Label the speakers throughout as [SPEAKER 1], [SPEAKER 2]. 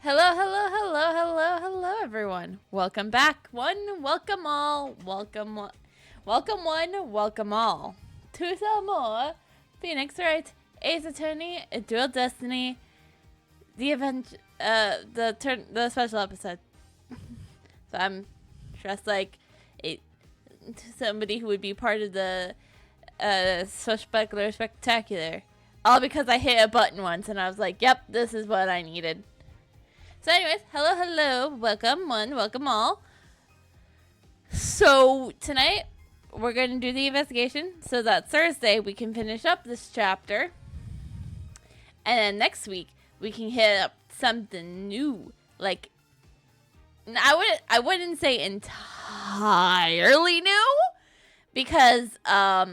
[SPEAKER 1] Hello, hello, hello, hello, hello, everyone. Welcome back. Welcome all. Welcome all to some more Phoenix Wright, Ace Attorney, A Dual Destiny, the special episode. So I'm dressed like somebody who would be part of the spectacular. All because I hit a button once and I was like, yep, this is what I needed. So anyways, hello, welcome welcome all. So tonight, we're going to do the investigation so that Thursday we can finish up this chapter. And then next week, we can hit up something new. Like, I wouldn't say entirely new, because I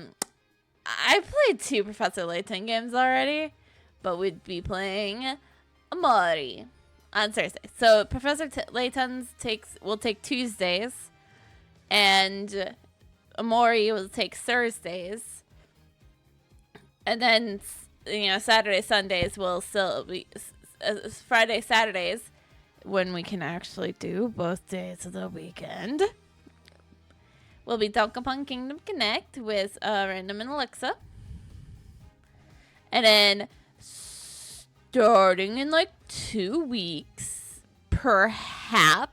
[SPEAKER 1] played 2 Professor Layton games already, but we'd be playing Amari on Thursday. So Professor Layton's will take Tuesdays, and Amori will take Thursdays, and then Saturday, Sundays will still be Friday, Saturdays when we can actually do both days of the weekend. We'll be Donkey Kong Kingdom Connect with Random and Alexa, and then starting in like 2 weeks, perhaps,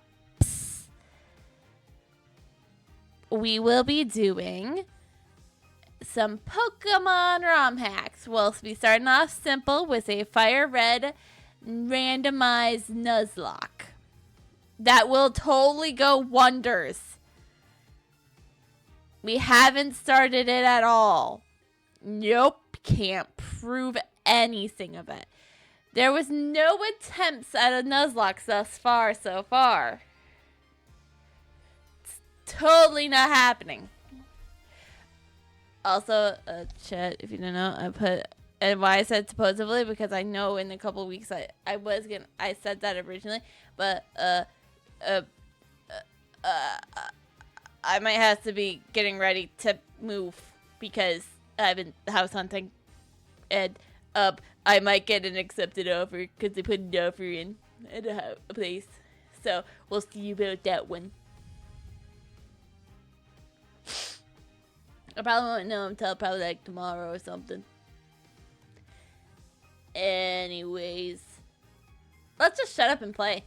[SPEAKER 1] we will be doing some Pokemon ROM hacks. We'll be starting off simple with a Fire Red randomized Nuzlocke. That will totally go wonders. We haven't started it at all. Nope, can't prove anything of it. There was no attempts at a Nuzlocke thus far, It's totally not happening. Also, chat, if you don't know, I put, and why I said supposedly, because I know in a couple weeks I said that originally, but, I might have to be getting ready to move because I've been house hunting, and I might get an accepted offer because they put an offer in at a place. So we'll see about that one. I probably won't know until probably like tomorrow or something. Anyways, let's just shut up and play.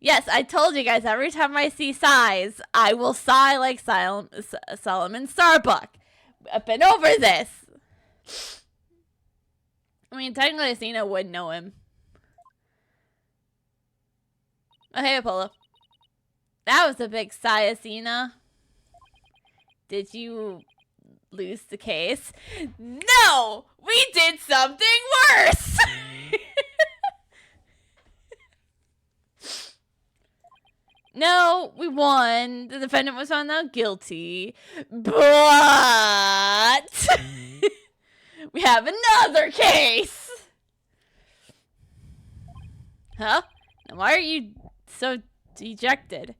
[SPEAKER 1] Yes, I told you guys, every time I see sighs, I will sigh like Solomon Starbuck. I've been over this. I mean, technically, Athena would know him. Oh, hey, Apollo. That was a big sigh, Athena. Did you lose the case? No! We did something worse! No, we won. The defendant was found not guilty. But we have another case. Huh? Now why are you so dejected?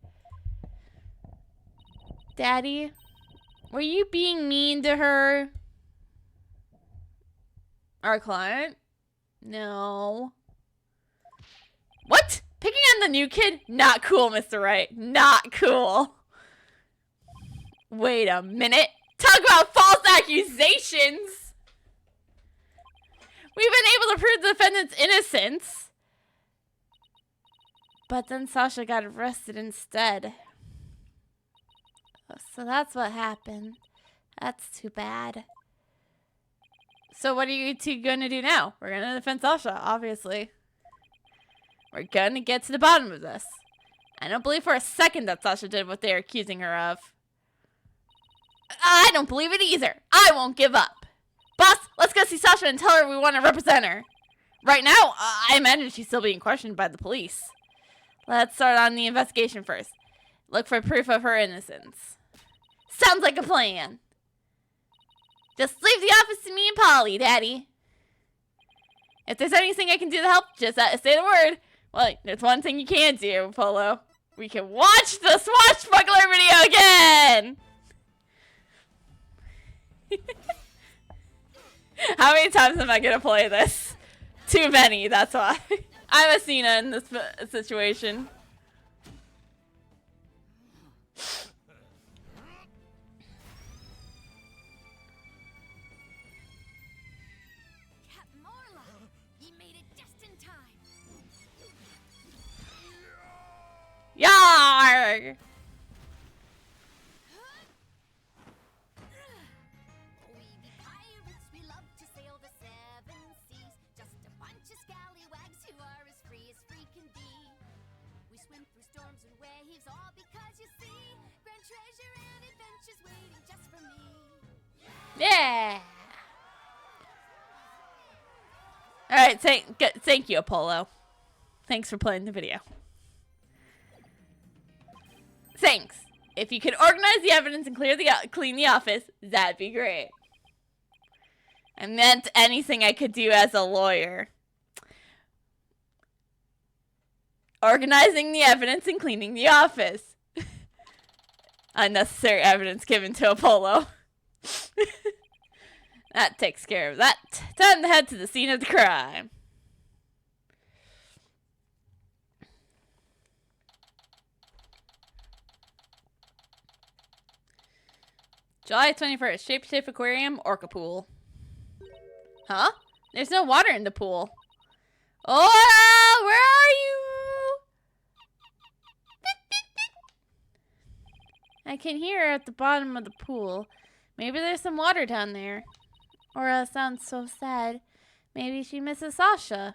[SPEAKER 1] Daddy, were you being mean to her? Our client? No. What? Picking on the new kid? Not cool, Mr. Wright. Not cool. Wait a minute. Talk about false accusations. We've been able to prove the defendant's innocence. But then Sasha got arrested instead. So that's what happened. That's too bad. So what are you two gonna do now? We're gonna defend Sasha, obviously. We're gonna get to the bottom of this. I don't believe for a second that Sasha did what they're accusing her of. I don't believe it either. I won't give up. Boss, let's go see Sasha and tell her we want to represent her. Right now, I imagine she's still being questioned by the police. Let's start on the investigation first. Look for proof of her innocence. Sounds like a plan. Just leave the office to me and Polly, Daddy. If there's anything I can do to help, just say the word. Well, there's one thing you can do, Polo. We can watch the Swashbuckler video again! How many times am I gonna play this? Too many, that's why. I'm a Cena in this situation. Yarr! Yeah! Alright, thank you, Apollo. Thanks for playing the video. Thanks. If you could organize the evidence and clean the office, that'd be great. I meant anything I could do as a lawyer. Organizing the evidence and cleaning the office. Unnecessary evidence given to Apollo. That takes care of that. Time to head to the scene of the crime. July 21st. Shape Aquarium, Orca Pool. Huh? There's no water in the pool. Oh, where are you? I can hear her at the bottom of the pool. Maybe there's some water down there. Aura sounds so sad. Maybe she misses Sasha.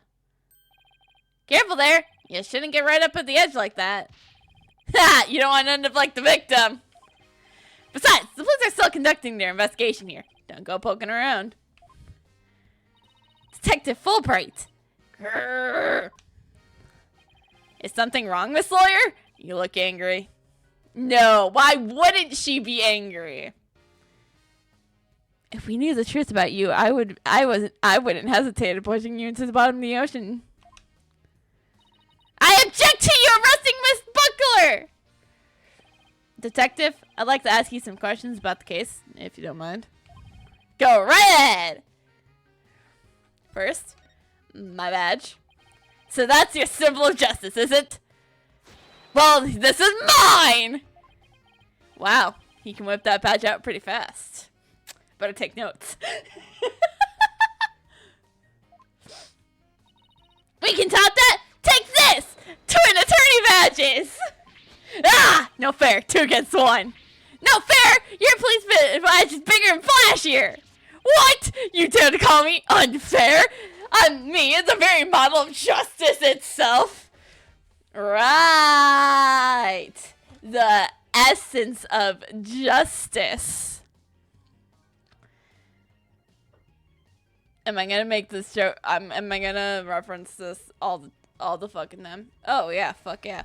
[SPEAKER 1] Careful there. You shouldn't get right up at the edge like that. Ha! You don't want to end up like the victim. Besides, the police are still conducting their investigation here. Don't go poking around. Detective Fulbright. Grrr. Is something wrong, Miss Lawyer? You look angry. No, why wouldn't she be angry? If we knew the truth about you, I wouldn't hesitate at pushing you into the bottom of the ocean. I object to you arresting Miss Buckler! Detective, I'd like to ask you some questions about the case, if you don't mind. Go right ahead! First, my badge. So that's your symbol of justice, is it? Well, this is mine! Wow, he can whip that badge out pretty fast. Better take notes. We can top that! Take this! Twin attorney badges! Ah! No fair. 2 against 1. No fair! Your police badge is bigger and flashier! What? You dare to call me unfair? On me is the very model of justice itself. Right. The essence of justice. Am I gonna make this joke? Am I gonna reference this all the fucking them? Oh yeah, fuck yeah.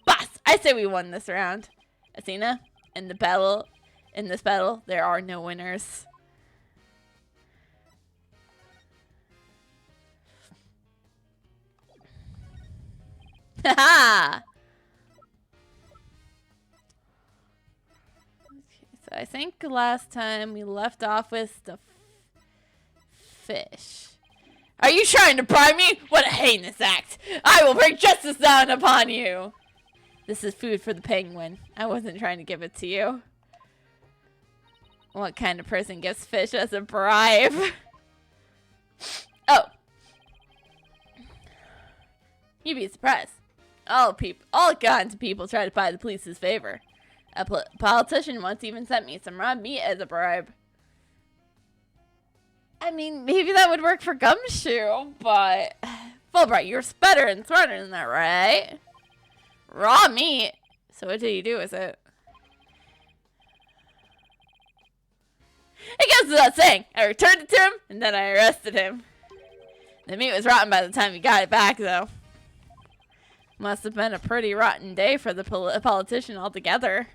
[SPEAKER 1] Boss, I say we won this round. Athena, in this battle, there are no winners. Haha. So I think last time we left off with the fish. Are you trying to bribe me? What a heinous act! I will bring justice down upon you! This is food for the penguin. I wasn't trying to give it to you. What kind of person gives fish as a bribe? Oh. You'd be surprised. All kinds of people try to buy the police's favor. A politician once even sent me some raw meat as a bribe. I mean, maybe that would work for Gumshoe, but... Fulbright, you're better and smarter than that, right? Raw meat? So what did you do with it? It goes without saying. I returned it to him, and then I arrested him. The meat was rotten by the time he got it back, though. Must have been a pretty rotten day for the politician altogether.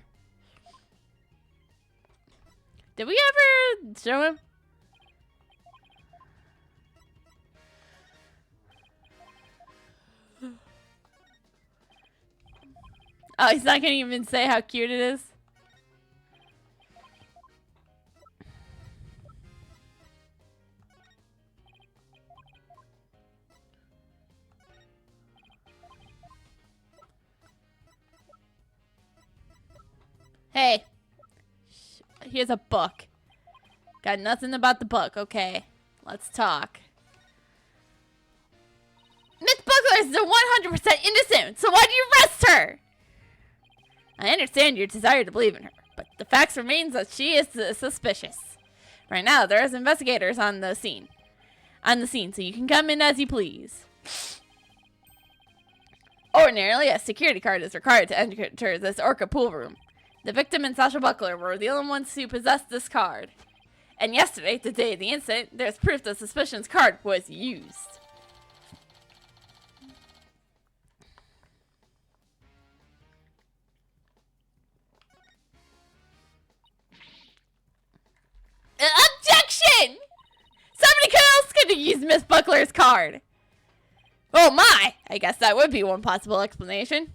[SPEAKER 1] Did we ever show him? Oh, he's not gonna even say how cute it is? Hey. Here's a book. Got nothing about the book, okay. Let's talk. Miss Buckler is 100% innocent, so why do you arrest her? I understand your desire to believe in her, but the fact remains that she is suspicious. Right now, there is investigators on the scene. So you can come in as you please. Ordinarily, a security card is required to enter this Orca pool room. The victim and Sasha Buckler were the only ones who possessed this card. And yesterday, the day of the incident, there's proof the suspicion's card was used. Objection! Somebody else could have used Miss Buckler's card. Oh my! I guess that would be one possible explanation.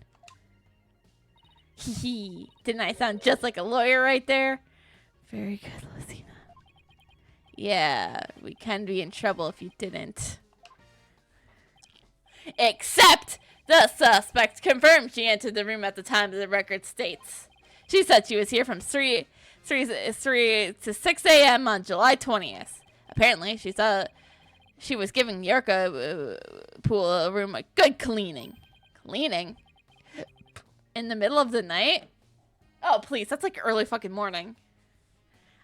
[SPEAKER 1] Hee. Didn't I sound just like a lawyer right there? Very good, Lucina. Yeah, we can be in trouble if you didn't. Except the suspect confirmed she entered the room at the time the record states. She said she was here from 3 to 6 a.m. on July 20th. Apparently, she saw she was giving the Orca pool room a good cleaning. Cleaning? In the middle of the night? Oh, please, that's like early fucking morning.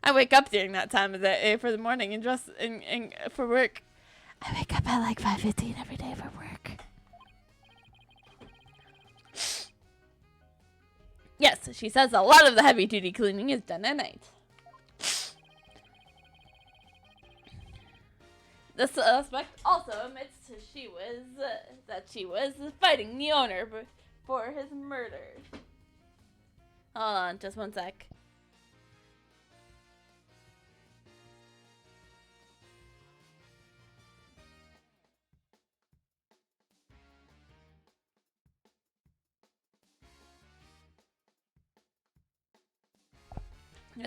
[SPEAKER 1] I wake up during that time of the day for the morning and dress for work. I wake up at like 5:15 every day for work. Yes, she says a lot of the heavy-duty cleaning is done at night. The suspect also admits that she was fighting the owner for his murder. Hold on, just one sec.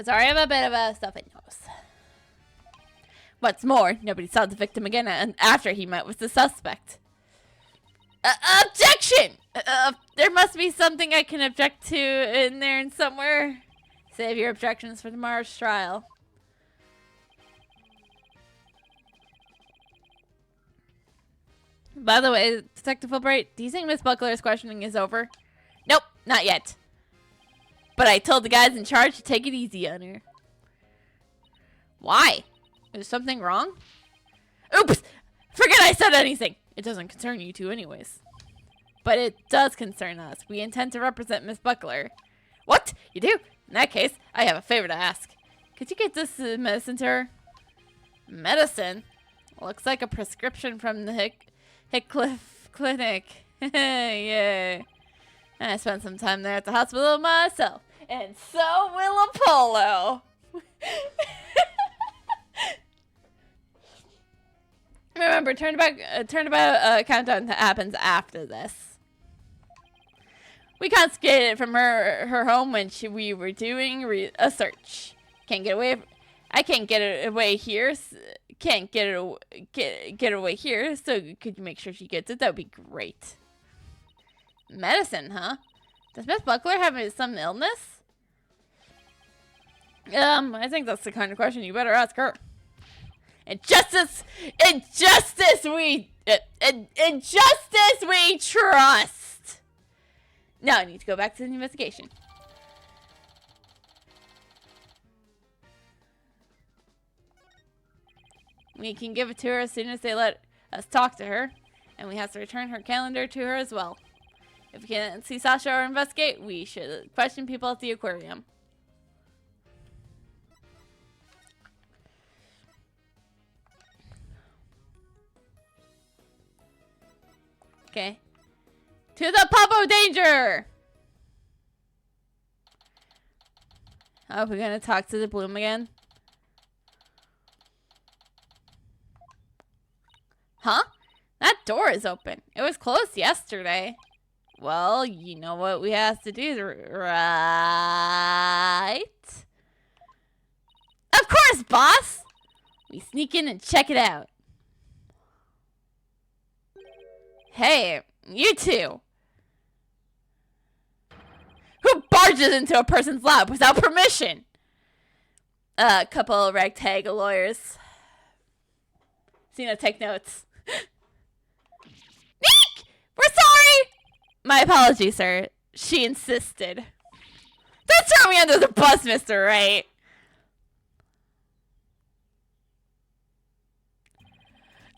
[SPEAKER 1] Sorry, I have a bit of a stuffy nose. What's more, nobody saw the victim again after he met with the suspect. Objection! There must be something I can object to in there and somewhere. Save your objections for tomorrow's trial. By the way, Detective Fulbright, do you think Miss Buckler's questioning is over? Nope, not yet. But I told the guys in charge to take it easy on her. Why? Is something wrong? Oops! Forget I said anything! It doesn't concern you two anyways. But it does concern us. We intend to represent Miss Buckler. What? You do? In that case, I have a favor to ask. Could you get this medicine to her? Medicine? Looks like a prescription from the Hickcliffe Clinic. Yay. I spent some time there at the hospital myself. And so will Apollo. Remember, turnabout countdown happens after this. We confiscated it from her home when we were doing a search. Can't get away. I can't get it away here. Can't get it away here. So could you make sure she gets it? That would be great. Medicine, huh? Does Miss Buckler have some illness? I think that's the kind of question you better ask her. Injustice we trust. Now I need to go back to the investigation. We can give it to her as soon as they let us talk to her, and we have to return her calendar to her as well. If we can't see Sasha or investigate, we should question people at the aquarium. Okay. To the pub of danger! Oh, we're gonna talk to the bloom again? Huh? That door is open. It was closed yesterday. Well, you know what we have to do, right? Of course, boss! We sneak in and check it out. Hey, you two! Who barges into a person's lab without permission? A couple of ragtag lawyers. Cena, take notes. Neek! We're sorry! My apologies, sir. She insisted. Don't throw me under the bus, Mr. Wright.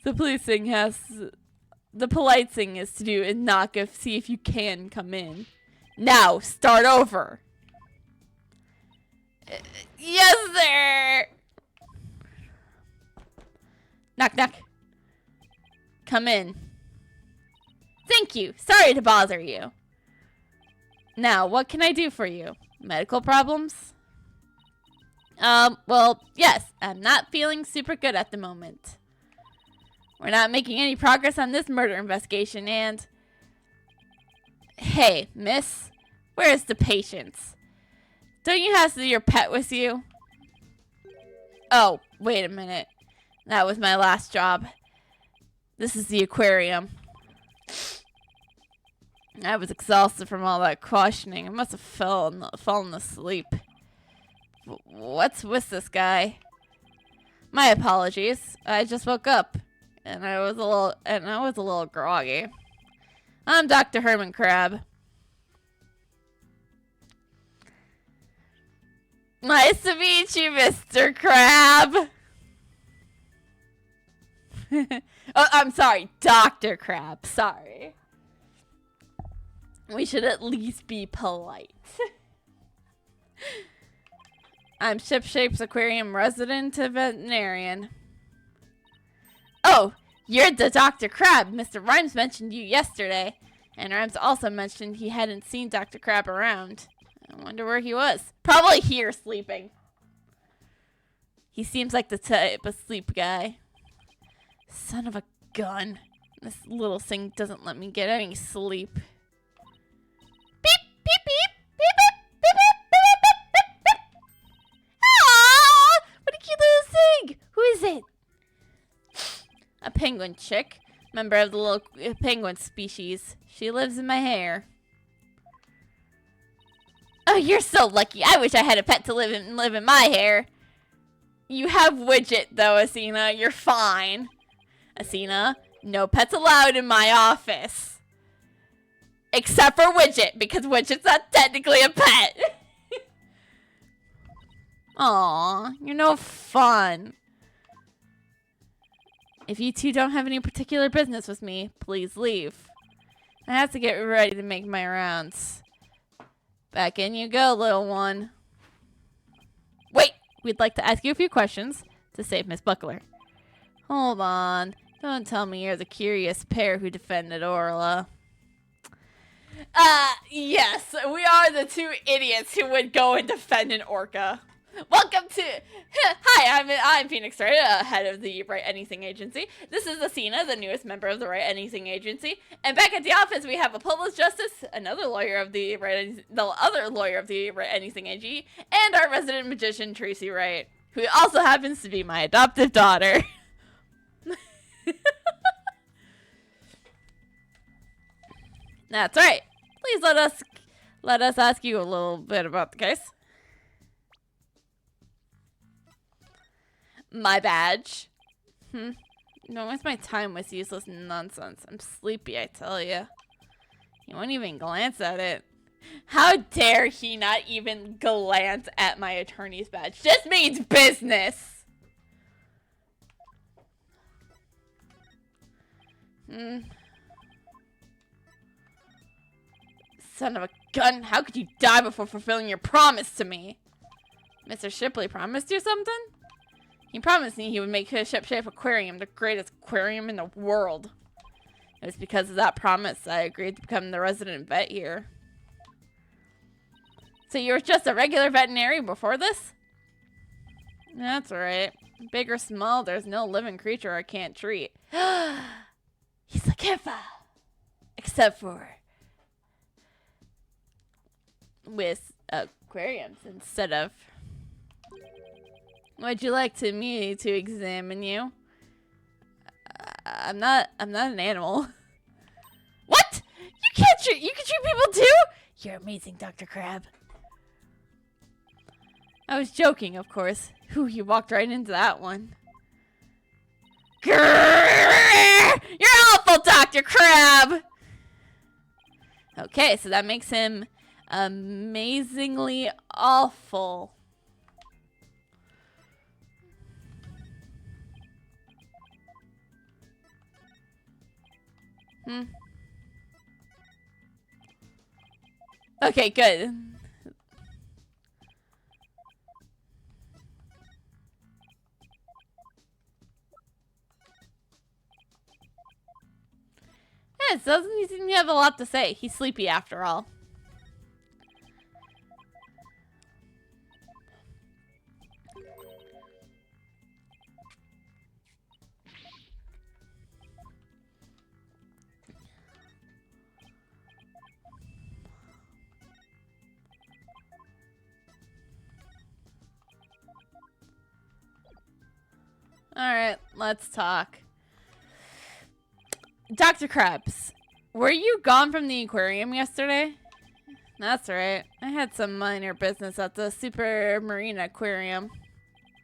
[SPEAKER 1] The polite thing is to do and knock and see if you can come in. Now, start over. Yes, sir. Knock, knock. Come in. Thank you. Sorry to bother you. Now, what can I do for you? Medical problems? Well, yes. I'm not feeling super good at the moment. We're not making any progress on this murder investigation, and... Hey, miss. Where's the patients? Don't you have your pet with you? Oh, wait a minute. That was my last job. This is the aquarium. I was exhausted from all that questioning. I must have fallen asleep. What's with this guy? My apologies. I just woke up, and I was a little groggy. I'm Dr. Herman Crab. Nice to meet you, Mr. Crab. Oh, I'm sorry, Dr. Crab. Sorry. We should at least be polite. I'm Shipshape's Aquarium resident veterinarian. Oh, you're the Dr. Crab. Mr. Rhymes mentioned you yesterday. And Rhymes also mentioned he hadn't seen Dr. Crab around. I wonder where he was. Probably here sleeping. He seems like the type of sleep guy. Son of a gun. This little thing doesn't let me get any sleep. Beep, beep, beep, beep, beep, beep, beep, beep, beep, beep. Aww! What a cute little thing! Who is it? A penguin chick. Member of the little penguin species. She lives in my hair. Oh, you're so lucky. I wish I had a pet to live in my hair. You have Widget, though, Asina. You're fine. Asina, no pets allowed in my office. Except for Widget, because Widget's not technically a pet. Aw, you're no fun. If you two don't have any particular business with me, please leave. I have to get ready to make my rounds. Back in you go, little one. Wait, we'd like to ask you a few questions to save Miss Buckler. Hold on. Don't tell me you're the curious pair who defended Orla. Yes, we are the two idiots who would go and defend an orca. Welcome to... Hi, I'm Phoenix Wright, head of the Wright Anything Agency. This is Asina, the newest member of the Wright Anything Agency. And back at the office, we have a public justice, another lawyer of the other lawyer of the Wright Anything AG, and our resident magician, Tracy Wright, who also happens to be my adoptive daughter. That's right. Please let us ask you a little bit about the case. My badge. Don't waste my time with useless nonsense. I'm sleepy, I tell you. He won't even glance at it. How dare he not even glance at my attorney's badge? Just means business! Son of a gun, how could you die before fulfilling your promise to me? Mr. Shipley promised you something? He promised me he would make his Shipshape Aquarium the greatest aquarium in the world. It was because of that promise I agreed to become the resident vet here. So you were just a regular veterinarian before this? That's right. Big or small, there's no living creature I can't treat. He's like Eva. Except for with aquariums instead of. Would you like me to examine you? I'm not an animal. What? You can treat people too? You're amazing, Dr. Crab. I was joking, of course. Whew, you walked right into that one. Grrr! You're awful, Dr. Crab! Okay, so that makes him amazingly awful. Okay, good. Yeah, it doesn't he seem to have a lot to say. He's sleepy after all. Alright, let's talk. Dr. Krabs, were you gone from the aquarium yesterday? That's right. I had some minor business at the Supermarine Aquarium.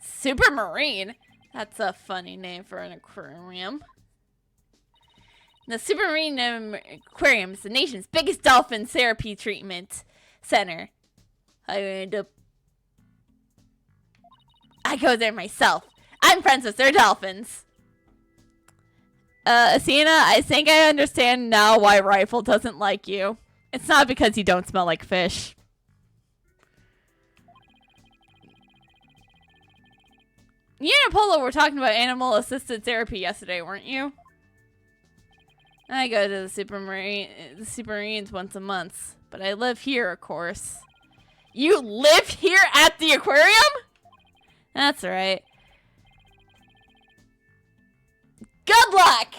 [SPEAKER 1] Supermarine? That's a funny name for an aquarium. The Supermarine Aquarium is the nation's biggest dolphin therapy treatment center. I go there myself. I'm friends with their dolphins. Athena, I think I understand now why Rifle doesn't like you. It's not because you don't smell like fish. You and Apollo were talking about animal-assisted therapy yesterday, weren't you? I go to the Supermarines once a month, but I live here, of course. You live here at the aquarium? That's right. Good luck!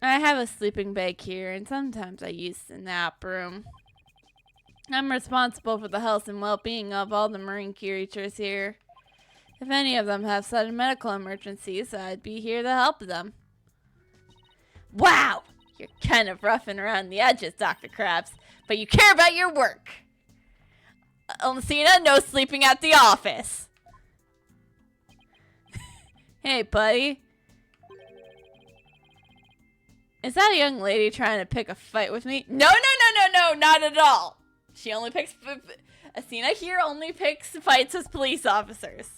[SPEAKER 1] I have a sleeping bag here, and sometimes I use the nap room. I'm responsible for the health and well-being of all the marine creatures here. If any of them have sudden medical emergencies, I'd be here to help them. Wow! You're kind of roughing around the edges, Dr. Krabs, but you care about your work. Lucina, no sleeping at the office. Hey, buddy. Is that a young lady trying to pick a fight with me? No, not at all. She only picks... Athena here only picks fights with police officers.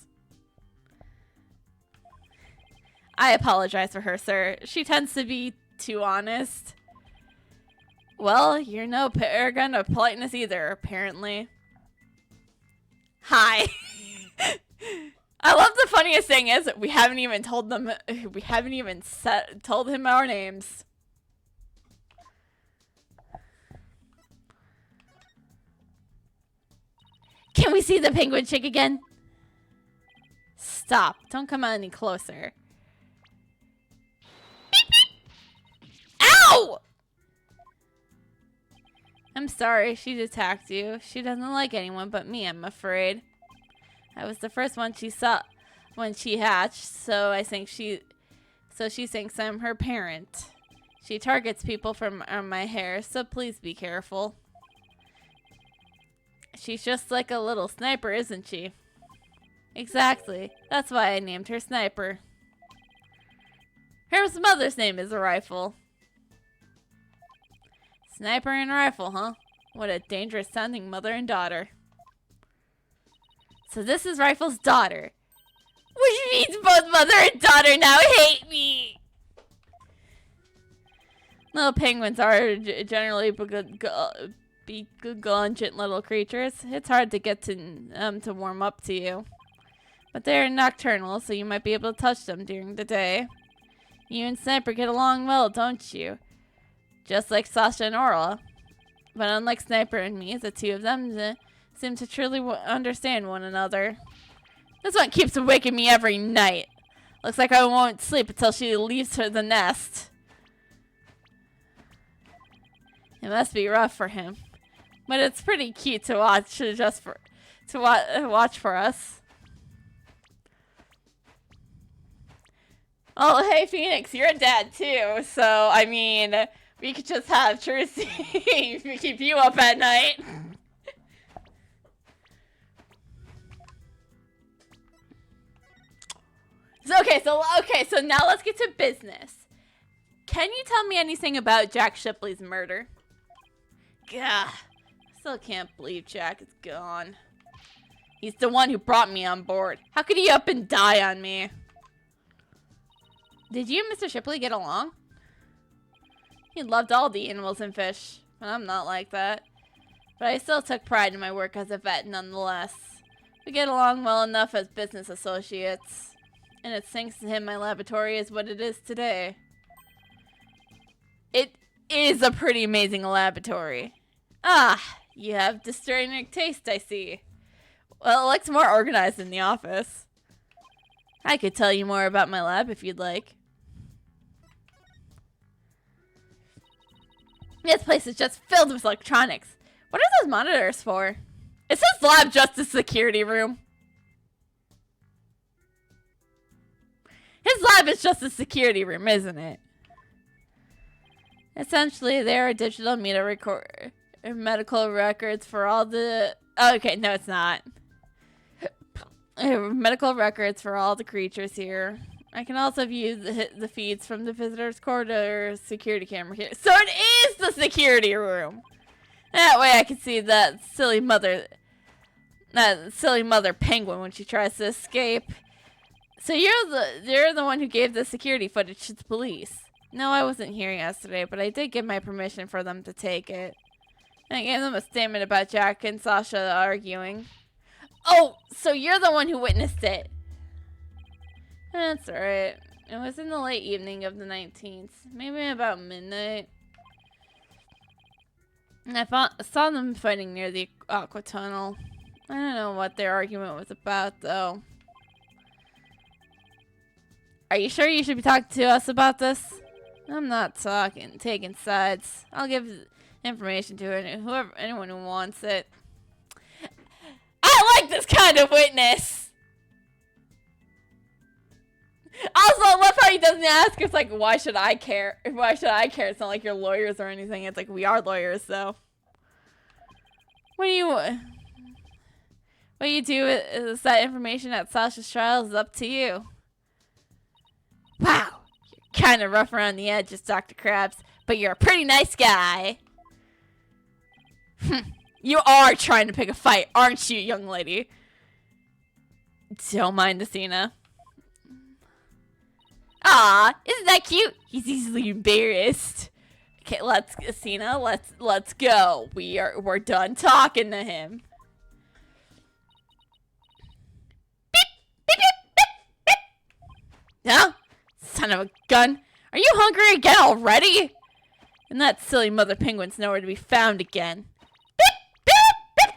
[SPEAKER 1] I apologize for her, sir. She tends to be too honest. Well, you're no paragon of politeness either, apparently. Hi. I love the funniest thing is we haven't even told them. We haven't even told him our names. Can we see the penguin chick again? Stop. Don't come any closer. Beep, beep. Ow! I'm sorry she attacked you. She doesn't like anyone but me, I'm afraid. I was the first one she saw when she hatched, so she thinks I'm her parent. She targets people from my hair, so please be careful. She's just like a little sniper, isn't she? Exactly. That's why I named her Sniper. Her mother's name is a Rifle. Sniper and Rifle, huh? What a dangerous sounding mother and daughter. So this is Rifle's daughter. Which means both mother and daughter now hate me! Little penguins are generally beguiled little creatures. It's hard to get to warm up to you. But they're nocturnal, so you might be able to touch them during the day. You and Sniper get along well, don't you? Just like Sasha and Aura. But unlike Sniper and me, the two of them seem to truly understand one another. This one keeps waking me every night. Looks like I won't sleep until she leaves the nest. It must be rough for him. But it's pretty cute to watch watch for us. Oh, hey Phoenix, you're a dad too. So, I mean, we could just have Tracy keep you up at night. So now let's get to business. Can you tell me anything about Jack Shipley's murder? Gah, still can't believe Jack is gone. He's the one who brought me on board. How could he up and die on me? Did you and Mr. Shipley get along? He loved all the animals and fish, but I'm not like that. But I still took pride in my work as a vet nonetheless. We get along well enough as business associates. And it's thanks to him my laboratory is what it is today. It is a pretty amazing laboratory. Ah, you have discerning taste, I see. Well, it looks more organized in the office. I could tell you more about my lab if you'd like. This place is just filled with electronics. What are those monitors for? Is this lab just a security room? His lab is just a security room, isn't it? Essentially, there are digital medical records for all the... Oh, okay, no, it's not. Medical records for all the creatures here. I can also view the feeds from the visitor's corridor security camera here. So it is the security room! That way I can see that silly mother penguin when she tries to escape. So you're the one who gave the security footage to the police. No, I wasn't here yesterday, but I did give my permission for them to take it. I gave them a statement about Jack and Sasha arguing. Oh, so you're the one who witnessed it. That's right. It was in the late evening of the 19th, maybe about midnight. And I saw them fighting near the aqua tunnel. I don't know what their argument was about, though. Are you sure you should be talking to us about this? I'm not taking sides. I'll give information to anyone who wants it. I like this kind of witness! Also, I love how he doesn't ask us, like, why should I care? Why should I care? It's not like you're lawyers or anything. It's like, we are lawyers, so. What you do is that information at Sasha's trial is up to you. Wow, you're kind of rough around the edges, Dr. Krabs, but you're a pretty nice guy. You are trying to pick a fight, aren't you, young lady? Don't mind Athena. Aw, isn't that cute? He's easily embarrassed. Okay, Athena, let's go. We're done talking to him. Beep, beep, beep, beep, beep. Huh? Son of a gun. Are you hungry again already? And that silly mother penguin's nowhere to be found again. Beep, beep, beep.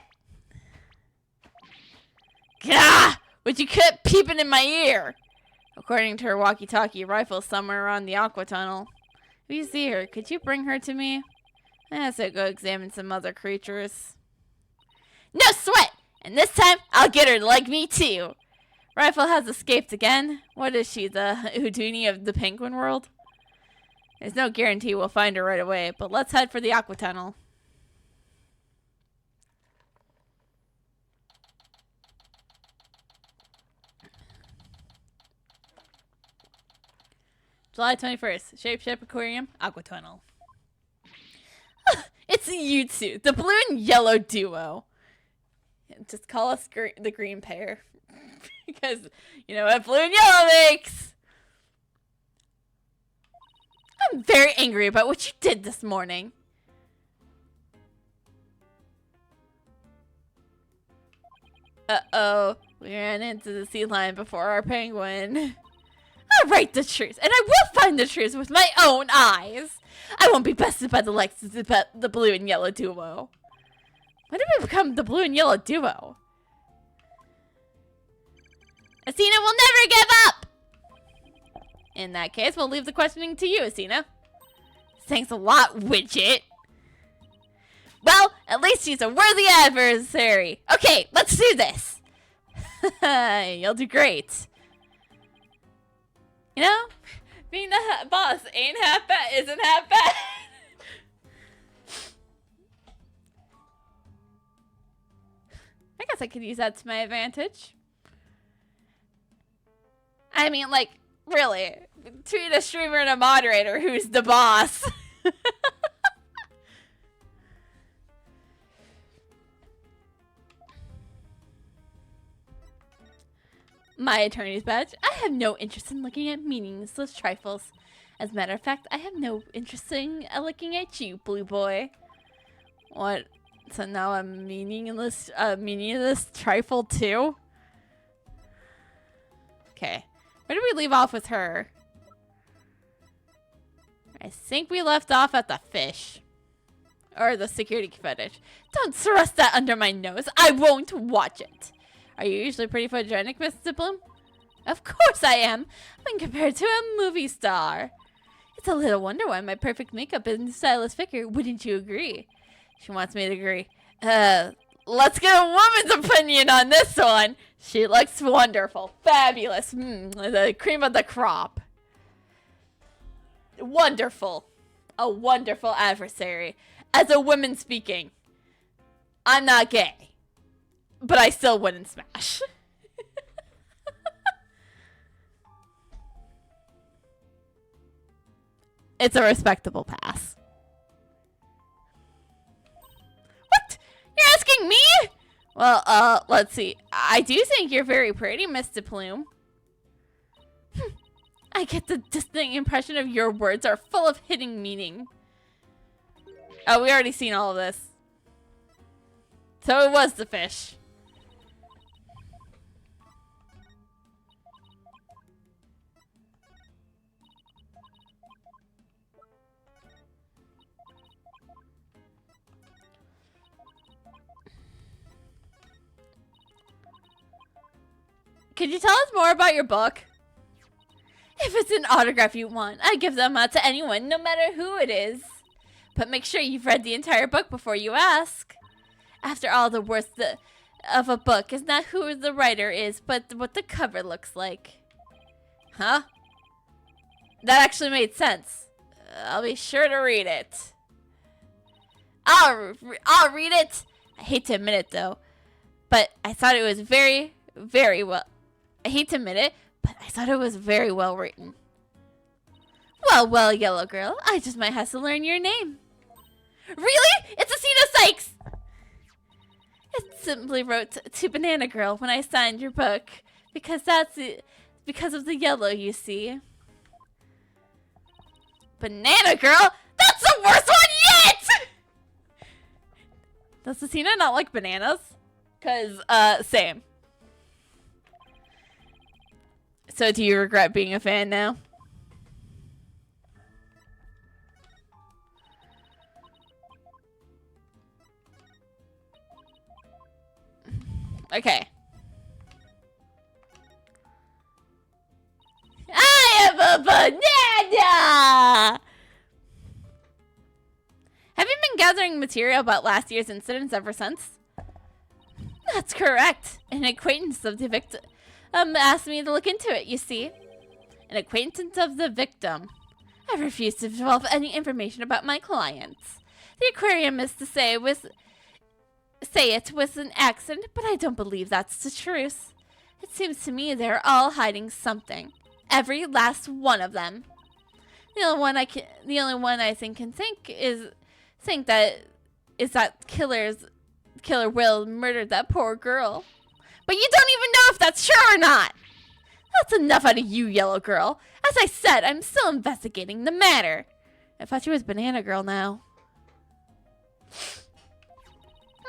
[SPEAKER 1] Gah! Would you quit peeping in my ear? According to her walkie-talkie, rifle somewhere around the aqua tunnel. If you see her, could you bring her to me? I said go examine some other creatures. No sweat! And this time, I'll get her to like me too. Rifle has escaped again. What is she, the Houdini of the penguin world? There's no guarantee we'll find her right away, but let's head for the aqua tunnel. July 21st, Shapeshift Aquarium, Aqua Tunnel. It's you two, the blue and yellow duo. Just call us the green pair. Because, you know what blue and yellow makes. I'm very angry about what you did this morning. Uh-oh, we ran into the sea lion before our penguin. I'll write the truth, and I will find the truth with my own eyes. I won't be bested by the likes of the blue and yellow duo. When did we become the blue and yellow duo? Athena will never give up! In that case, we'll leave the questioning to you, Athena. Thanks a lot, Widget. Well, at least she's a worthy adversary. Okay, let's do this. You'll do great. You know, being the boss ain't half bad, isn't half bad. I guess I could use that to my advantage. I mean, like, really, between a streamer and a moderator, who's the boss? My attorney's badge. I have no interest in looking at meaningless trifles. As a matter of fact, I have no interest in looking at you, blue boy. What? So now I'm meaningless trifle too? Okay. Where did we leave off with her? I think we left off at the fish. Or the security footage. Don't thrust that under my nose. I won't watch it. Are you usually pretty photogenic, Mr. Bloom? Of course I am. When compared to a movie star. It's a little wonder why my perfect makeup and stylish figure. Wouldn't you agree? She wants me to agree. Let's get a woman's opinion on this one. She looks wonderful. Fabulous. The cream of the crop. Wonderful. A wonderful adversary. As a woman speaking, I'm not gay. But I still wouldn't smash. It's a respectable pass. What? You're asking me? Well, let's see. I do think you're very pretty, Mr. Plume. I get the distinct impression of your words are full of hidden meaning. Oh, we already seen all of this. So it was the fish. Could you tell us more about your book? If it's an autograph you want, I give them out to anyone, no matter who it is. But make sure you've read the entire book before you ask. After all, the worth of a book is not who the writer is, but what the cover looks like. Huh? That actually made sense. I'll be sure to read it. I'll read it. I hate to admit it, though. But I thought it was very, very well... I hate to admit it, but I thought it was very well written. Well, yellow girl. I just might have to learn your name. Really? It's Asina Sykes! It simply wrote to Banana Girl when I signed your book. Because that's it. Because of the yellow, you see. Banana Girl? That's the worst one yet! Does Asina not like bananas? Cause, same. So do you regret being a fan now? Okay. I am a banana! Have you been gathering material about last year's incidents ever since? That's correct. An acquaintance of the victim asked me to look into it, you see. An acquaintance of the victim. I refuse to develop any information about my clients. The aquarium is to say it was an accident, but I don't believe that's the truth. It seems to me they're all hiding something. Every last one of them. The only one I think can think that killer Will murdered that poor girl. But you don't even know if that's true or not. That's enough out of you, yellow girl. As I said, I'm still investigating the matter. I thought you was Banana Girl now.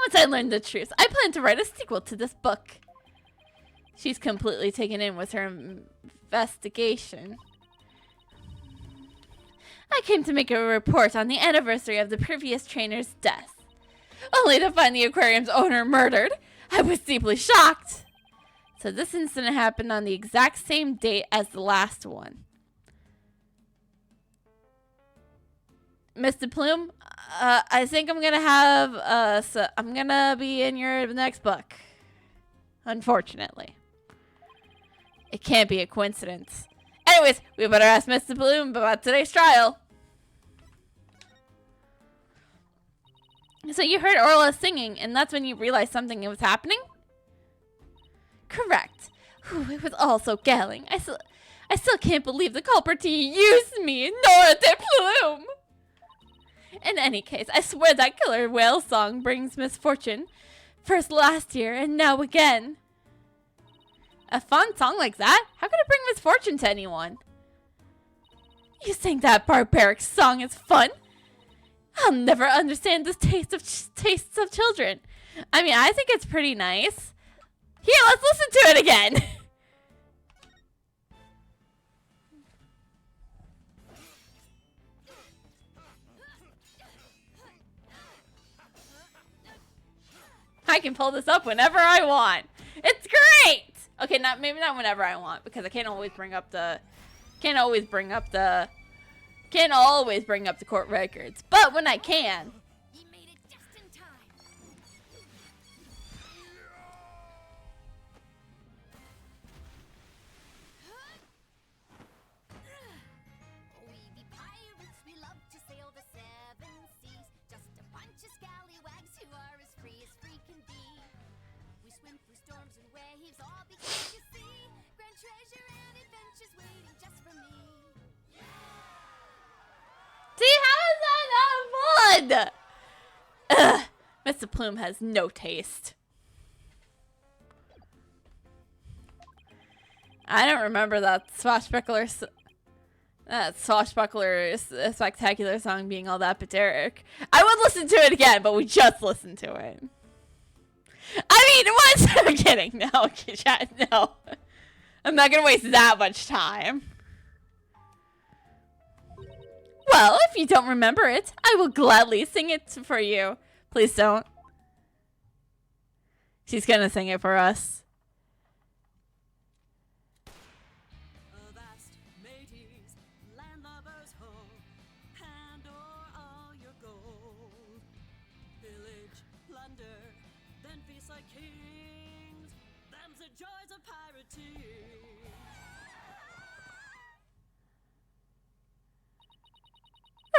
[SPEAKER 1] Once I learn the truth, I plan to write a sequel to this book. She's completely taken in with her investigation. I came to make a report on the anniversary of the previous trainer's death, only to find the aquarium's owner murdered. I was deeply shocked. So this incident happened on the exact same date as the last one. Mr. Plume, I think I'm gonna have, I'm gonna be in your next book. Unfortunately. It can't be a coincidence. Anyways, we better ask Mr. Plume about today's trial. So you heard Orla singing, and that's when you realized something was happening? Correct. Whew, it was all so galling. I still can't believe the culprit used me, Nora de Plume. In any case, I swear that killer whale song brings misfortune. First last year, and now again. A fun song like that? How could it bring misfortune to anyone? You think that barbaric song is fun? I'll never understand this tastes of children. I mean, I think it's pretty nice. Here, let's listen to it again. I can pull this up whenever I want. It's great. Okay, maybe not whenever I want, because I can't always bring up the court records. But when I can.
[SPEAKER 2] You made it just in time. We be pirates, we love to sail the seven seas. Just a bunch of scallywags who are as free can be. We swim through storms and waves, all because you see grand treasure and adventures waiting just for me.
[SPEAKER 1] See, how is that not fun? Ugh, Mr. Plume has no taste. I don't remember that swashbuckler spectacular song being all that pathetic. I would listen to it again, but we just listened to it. I mean, what? I'm kidding. No, chat, no. I'm not gonna waste that much time. Well, if you don't remember it, I will gladly sing it for you. Please don't. She's gonna sing it for us.
[SPEAKER 3] Avast, mateys, landlubbers ho, hand o'er all your gold. Pillage, plunder, then feast like kings. Them's the joys of pirating.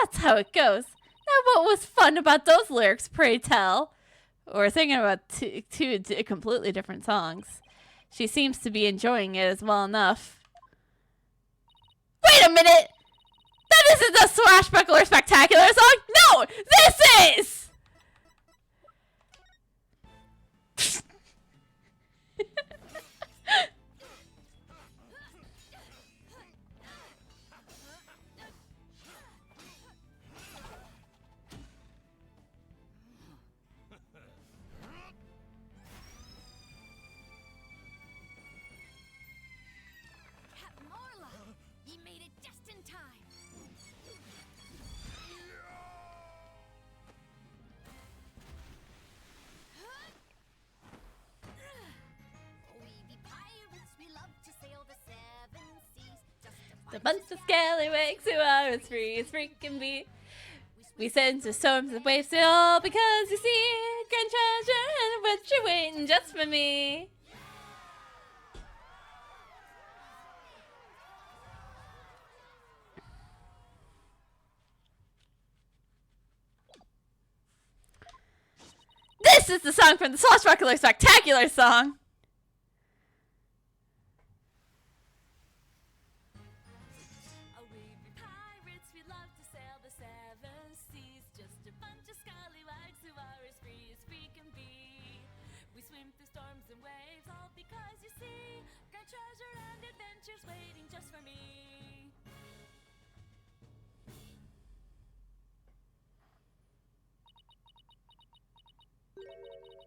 [SPEAKER 1] That's how it goes. Now, what was fun about those lyrics, pray tell? We're thinking about two completely different songs. She seems to be enjoying it as well enough. Wait a minute! That isn't the Swashbuckler Spectacular song! No! This is!
[SPEAKER 2] You made it just in time. We be pirates, we love to sail the seven seas. Just
[SPEAKER 1] The bunch of scallywags who are as free can be. We send to storms and waves all because you see grand treasure and what you're waiting just for me. This is the song from the Swashbuckler Spectacular song.
[SPEAKER 3] We be pirates, we love to sail the seven seas. Just a bunch of scallywags who are as free can be. We swim through storms and waves, all because you see grand treasure and adventures waiting just for me.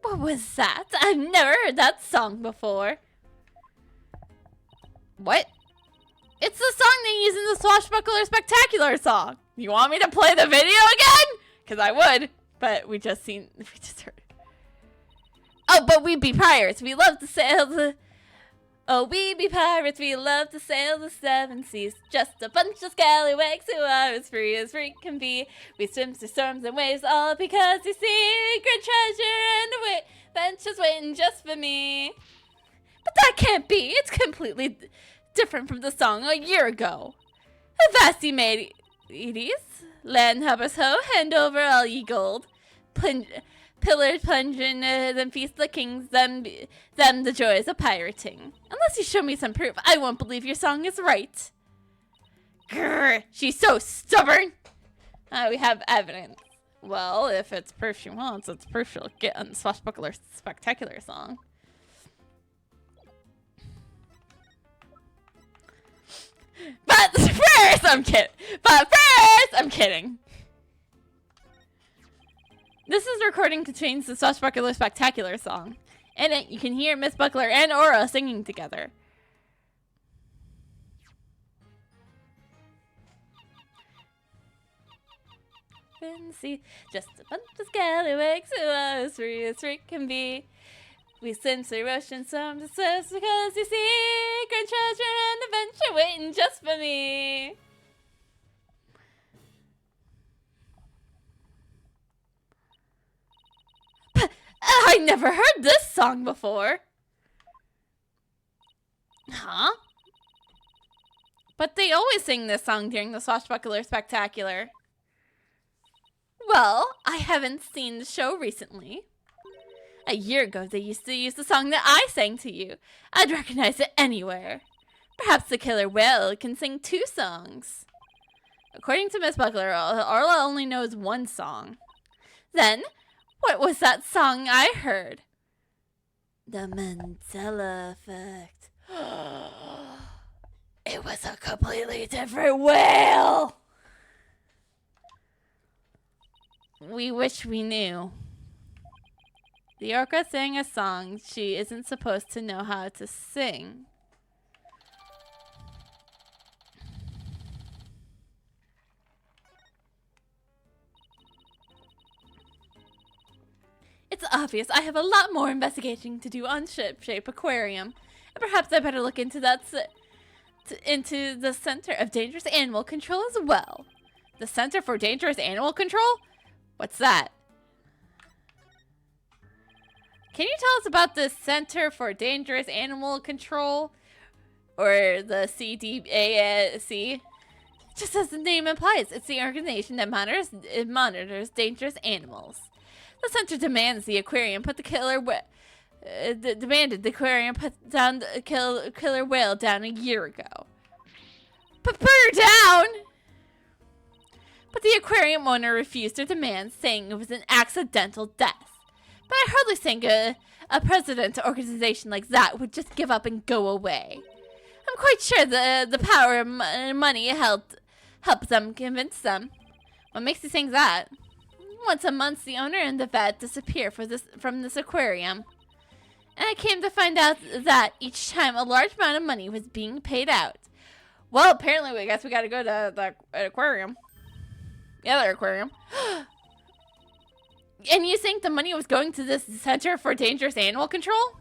[SPEAKER 1] What was that? I've never heard that song before. What? It's the song they use in the Swashbuckler Spectacular song. You want me to play the video again? Because I would, but we just heard it. Oh, but we be pirates. We love to sail the... Oh, we be pirates, we love to sail the seven seas. Just a bunch of scallywags who are as free can be. We swim through storms and waves, all because we secret treasure and a adventure's waiting just for me. But that can't be. It's completely different from the song a year ago. Avasti mateys, land helpers ho, hand over all ye gold. Pillars plunging, then feast the kings, them the joys of pirating. Unless you show me some proof, I won't believe your song is right. Grr, she's so stubborn. We have evidence. Well, if it's proof she wants, it's proof she'll get on the Swashbuckler Spectacular song. But first, I'm kidding. This is a recording contains the Swashbuckler Spectacular song. In it, you can hear Miss Buckler and Aura singing together. See, just a bunch of scallywags who are as free can be. We swim through ocean storms and swift because you see great treasure and adventure waiting just for me. I never heard this song before. Huh? But they always sing this song during the Swashbuckler Spectacular. Well, I haven't seen the show recently. A year ago, they used to use the song that I sang to you. I'd recognize it anywhere. Perhaps the killer whale can sing 2 songs. According to Miss Buckler, Arla only knows 1 song. Then, what was that song I heard? The Mandela Effect. It was a completely different whale. We wish we knew. The orca sang a song she isn't supposed to know how to sing. It's obvious I have a lot more investigating to do on Shipshape Aquarium. And perhaps I better look into that into the Center of Dangerous Animal Control as well. The Center for Dangerous Animal Control? What's that? Can you tell us about the Center for Dangerous Animal Control? Or the CDAC? Just as the name implies, it's the organization that monitors dangerous animals. The center demands the aquarium put the killer demanded the aquarium put down the killer whale down a year ago. Put her down! But the aquarium owner refused her demands, saying it was an accidental death. But I hardly think a president organization like that would just give up and go away. I'm quite sure the power of money helped them convince them. What makes you think that? Once a month, the owner and the vet disappear from this aquarium. And I came to find out that each time a large amount of money was being paid out. Well, apparently, I guess we gotta go to the aquarium. The other aquarium. And you think the money was going to this Center for Dangerous Animal Control?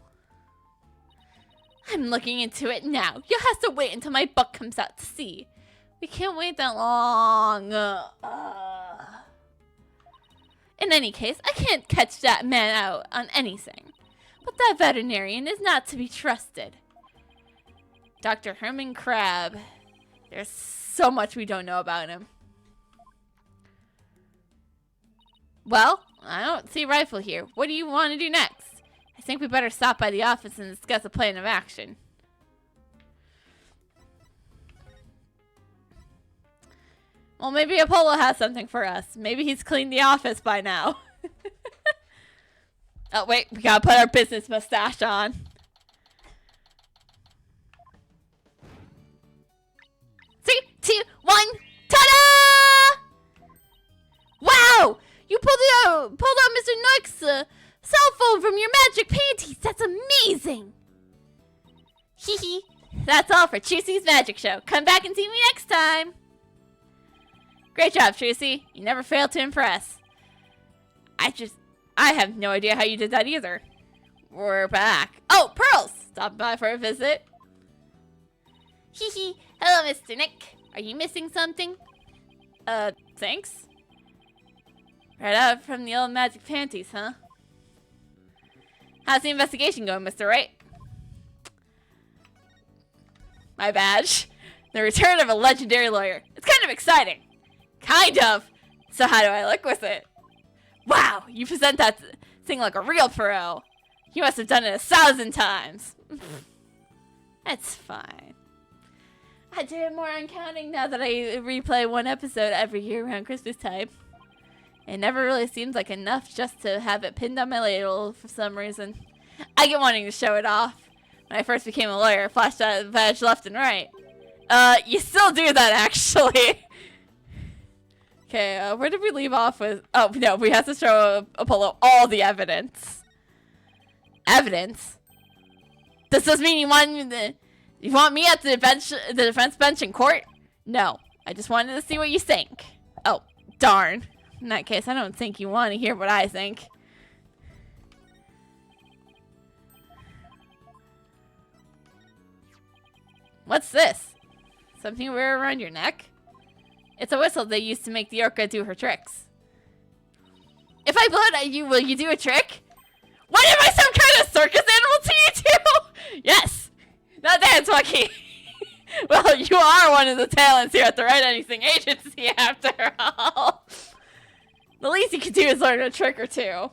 [SPEAKER 1] I'm looking into it now. You'll have to wait until my book comes out to see. We can't wait that long. In any case, I can't catch that man out on anything. But that veterinarian is not to be trusted. Dr. Herman Crab. There's so much we don't know about him. Well, I don't see Rifle here. What do you want to do next? I think we better stop by the office and discuss a plan of action. Well, maybe Apollo has something for us. Maybe he's cleaned the office by now. Oh, wait. We gotta put our business mustache on. Three, two, one. Ta-da! Wow! You pulled out Mr. Noik's cell phone from your magic panties. That's amazing. Hee hee. That's all for Trucy's Magic Show. Come back and see me next time. Great job, Trucy. You never fail to impress. I have no idea how you did that either. We're back. Oh, Pearls! Stop by for a visit. Hee hee. Hello, Mr. Nick. Are you missing something? Thanks. Right out from the old magic panties, huh? How's the investigation going, Mr. Wright? My badge. The return of a legendary lawyer. It's kind of exciting. Kind of. So how do I look with it? Wow, you present that thing like a real pro. You must have done it 1,000 times. That's fine. I do it more on counting now that I replay one episode every year around Christmas time. It never really seems like enough just to have it pinned on my ladle for some reason. I get wanting to show it off. When I first became a lawyer, I flashed out the badge left and right. You still do that, actually. Okay, where did we leave off with? Oh, no, we have to show Apollo all the evidence. Evidence? Does this mean you want me at the defense bench in court? No, I just wanted to see what you think. Oh, darn. In that case, I don't think you want to hear what I think. What's this? Something you wear around your neck? It's a whistle they use to make the orca do her tricks. If I blow it at you, will you do a trick? What, am I some kind of circus animal to you two? Yes! Not dance monkey! Well, you are one of the talents here at the Wright Anything Agency, after all. The least you can do is learn a trick or two.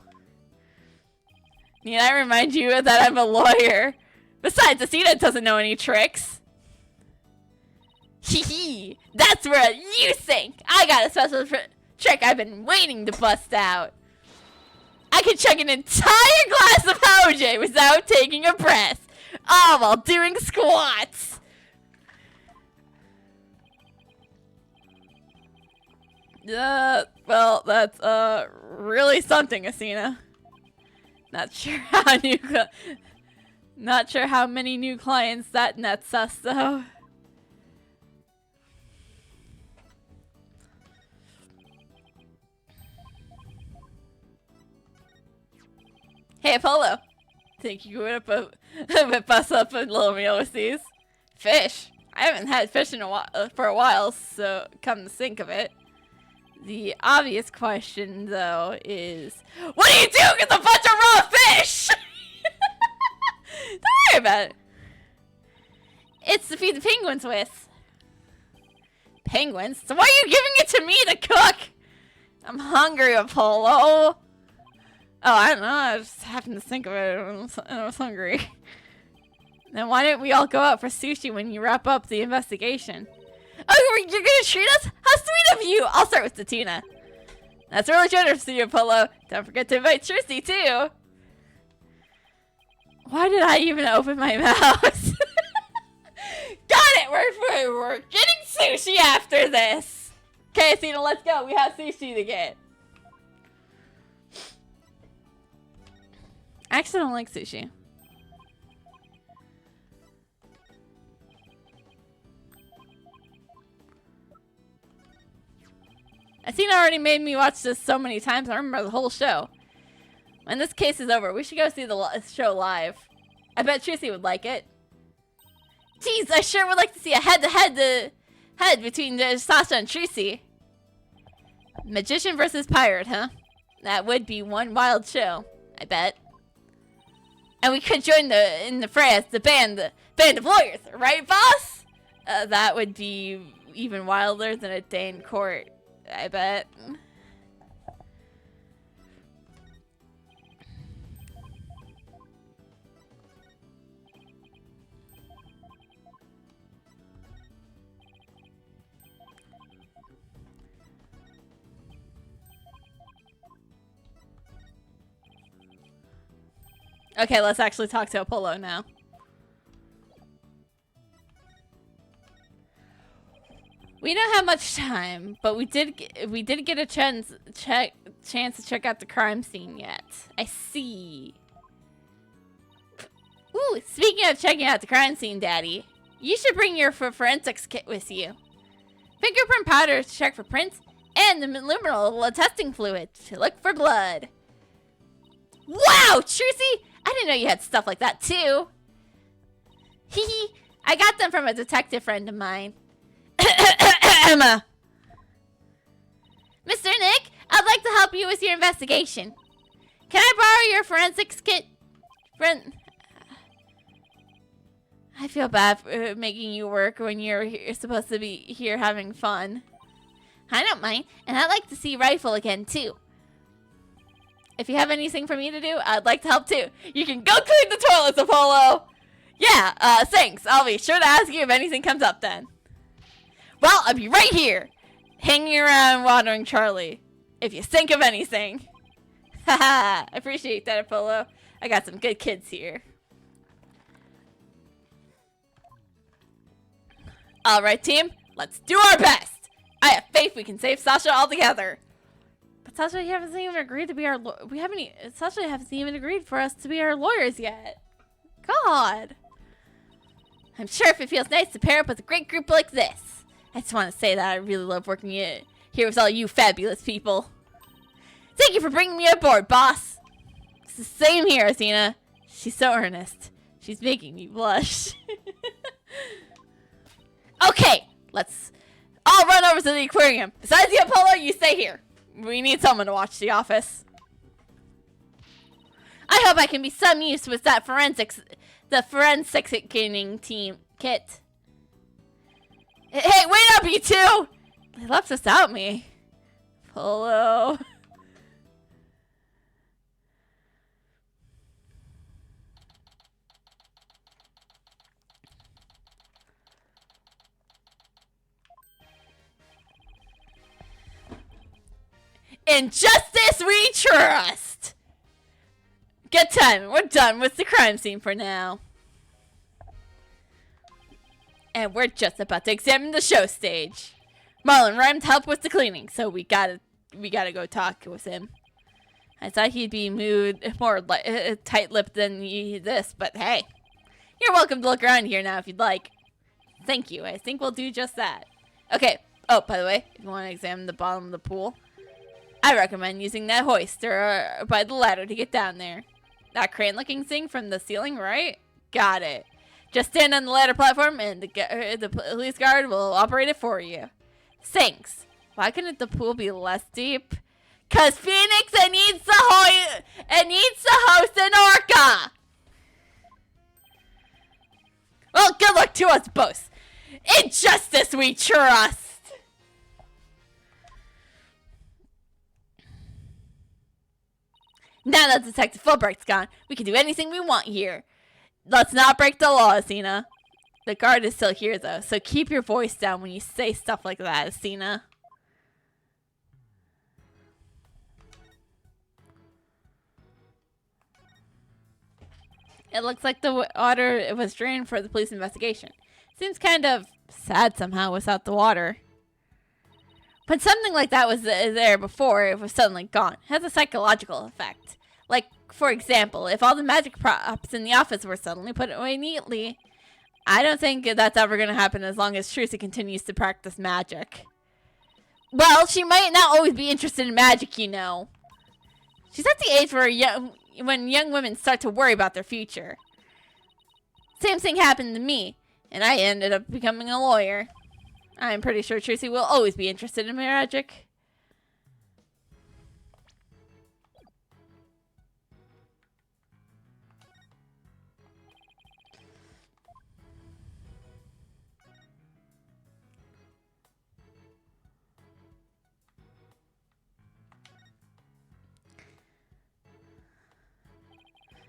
[SPEAKER 1] Need I remind you that I'm a lawyer? Besides, Asina doesn't know any tricks. Hee hee! That's where you think! I got a special trick I've been waiting to bust out. I can chug an entire glass of OJ without taking a breath, all while doing squats. Well, that's really something, Asina. Not sure how many new clients that nets us, though. Hey, Apollo. Think you would whip us up a little meal with these? Fish? I haven't had fish for a while, so come to think of it. The obvious question, though, is... What are you doing with a bunch of raw fish? Don't worry about it. It's to feed the penguins with. Penguins? So why are you giving it to me to cook? I'm hungry, Apollo. Oh, I don't know. I just happened to think of it and I was hungry. Then why didn't we all go out for sushi when you wrap up the investigation? Oh, you're gonna treat us? How sweet of you! I'll start with the tuna. That's really generous of you, Apollo. Don't forget to invite Tristy, too. Why did I even open my mouth? Got it! We're getting sushi after this. Okay, Athena, let's go. We have sushi to get. I actually don't like sushi. Athena already made me watch this so many times, I remember the whole show. When this case is over, we should go see the show live. I bet Tracy would like it. Geez, I sure would like to see a head-to-head between Sasha and Tracy. Magician versus pirate, huh? That would be one wild show, I bet. And we could join in the fray as the band of lawyers, right, boss? That would be even wilder than a day in court, I bet. Okay, let's actually talk to Apollo now. We don't have much time, but we did get a chance to check out the crime scene yet. I see. Ooh, speaking of checking out the crime scene, Daddy, you should bring your forensics kit with you. Fingerprint powder to check for prints, and the luminal testing fluid to look for blood. Wow, Trucy! I didn't know you had stuff like that too. Hee hee. I got them from a detective friend of mine. Emma. Mr. Nick, I'd like to help you with your investigation. Can I borrow your forensics kit? I feel bad for making you work when you're supposed to be here having fun. I don't mind, and I'd like to see Rifle again, too. If you have anything for me to do, I'd like to help, too. You can go clean the toilets, Apollo! Yeah, thanks. I'll be sure to ask you if anything comes up then. Well, I'll be right here, hanging around watering Charlie, if you think of anything. Haha, I appreciate that, Apollo. I got some good kids here. Alright, team, let's do our best. I have faith we can save Sasha altogether. But Sasha hasn't even agreed to be our Sasha hasn't even agreed for us to be our lawyers yet. God. I'm sure if it feels nice to pair up with a great group like this. I just want to say that I really love working here with all you fabulous people. Thank you for bringing me aboard, boss. It's the same here, Athena. She's so earnest. She's making me blush. Okay, let's all run over to the aquarium. Besides the Apollo, you stay here. We need someone to watch the office. I hope I can be some use with that forensics team kit. Hey, wait up, you two! They left us without me. Apollo. In justice we trust! Good time. We're done with the crime scene for now. And we're just about to examine the show stage. Marlon Rhymed helped with the cleaning, so we gotta go talk with him. I thought he'd be more tight-lipped than this, but hey. You're welcome to look around here now if you'd like. Thank you. I think we'll do just that. Okay. Oh, by the way, if you want to examine the bottom of the pool, I recommend using that hoist or by the ladder to get down there. That crane-looking thing from the ceiling, right? Got it. Just stand on the ladder platform and the police guard will operate it for you. Thanks. Why couldn't the pool be less deep? Cause Phoenix needs to host an orca. Well, good luck to us both. In justice we trust. Now that Detective Fulbright's gone, we can do anything we want here. Let's not break the law, Athena. The guard is still here, though, so keep your voice down when you say stuff like that, Athena. It looks like the water was drained for the police investigation. Seems kind of sad somehow without the water. When something like that was there before, it was suddenly gone. It has a psychological effect. Like, for example, if all the magic props in the office were suddenly put away neatly, I don't think that's ever going to happen as long as Trucy continues to practice magic. Well, she might not always be interested in magic, you know. She's at the age when young women start to worry about their future. Same thing happened to me, and I ended up becoming a lawyer. I'm pretty sure Trucy will always be interested in magic.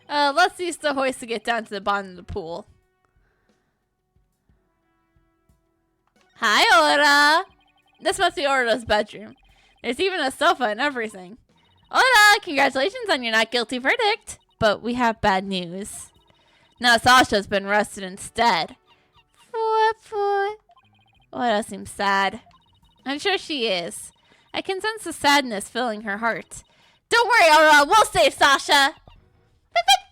[SPEAKER 1] Let's use the hoist to get down to the bottom of the pool. Hi, Ora! This must be Ora's bedroom. There's even a sofa and everything. Ora, congratulations on your not guilty verdict. But we have bad news. Now Sasha's been arrested instead. Poor. Ora seems sad. I'm sure she is. I can sense the sadness filling her heart. Don't worry, Ora, we'll save Sasha! Beep, beep.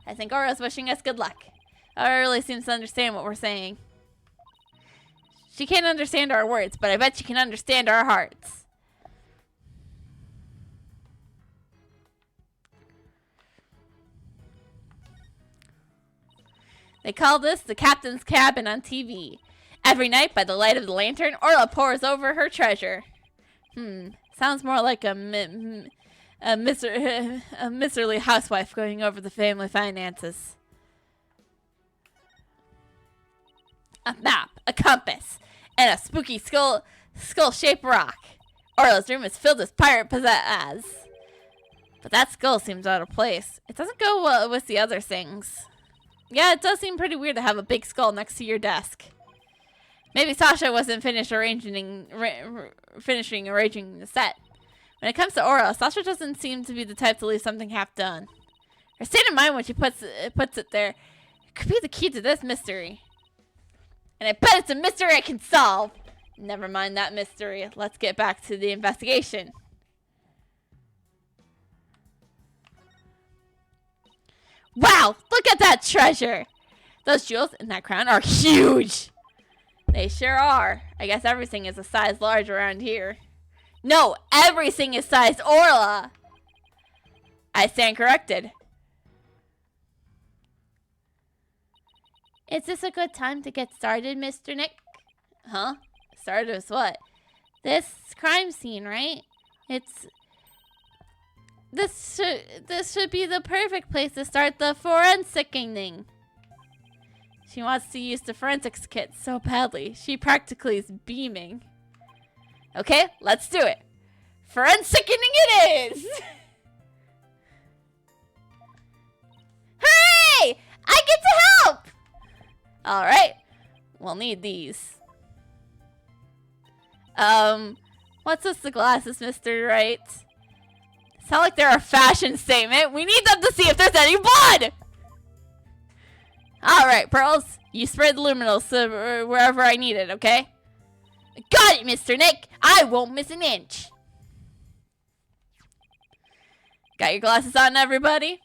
[SPEAKER 1] I think Ora's wishing us good luck. Ora really seems to understand what we're saying. She can't understand our words, but I bet she can understand our hearts. They call this the captain's cabin on TV. Every night, by the light of the lantern, Orla pores over her treasure. Sounds more like a miserly housewife going over the family finances. A map, a compass, and a spooky skull-shaped rock. Orla's room is filled with pirate pizzazz. But that skull seems out of place. It doesn't go well with the other things. Yeah, it does seem pretty weird to have a big skull next to your desk. Maybe Sasha wasn't finishing arranging the set. When it comes to Orla, Sasha doesn't seem to be the type to leave something half done. Her state of mind when she puts it there could be the key to this mystery. And I bet it's a mystery I can solve. Never mind that mystery. Let's get back to the investigation. Wow, look at that treasure. Those jewels in that crown are huge. They sure are. I guess everything is a size large around here. No, everything is size Orla. I stand corrected. Is this a good time to get started, Mr. Nick? Huh? Started with what? This crime scene, right? This should be the perfect place to start the forensicing. She wants to use the forensics kit so badly. She practically is beaming. Okay, let's do it. Forensicing it is! Hooray! I get to help! Alright, we'll need these. What's with the glasses, Mr. Wright? Sound like they're a fashion statement. We need them to see if there's any blood! Alright, Pearls. You spread the luminals wherever I need it, okay? Got it, Mr. Nick. I won't miss an inch. Got your glasses on, everybody?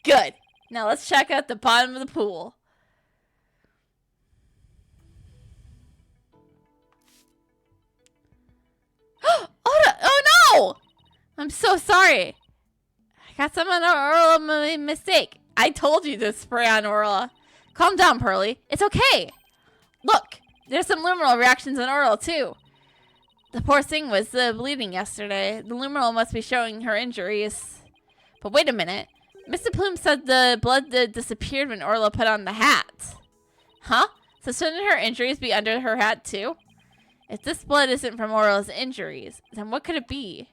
[SPEAKER 1] Good. Now let's check out the bottom of the pool. Oh no! I'm so sorry. I got some on Orla mistake. I told you to spray on Orla. Calm down, Pearly. It's okay. Look, there's some luminal reactions on Orla too. The poor thing was bleeding yesterday. The luminal must be showing her injuries. But wait a minute. Mr. Plume said the blood disappeared when Orla put on the hat. Huh? So shouldn't her injuries be under her hat too? If this blood isn't from Orla's injuries, then what could it be?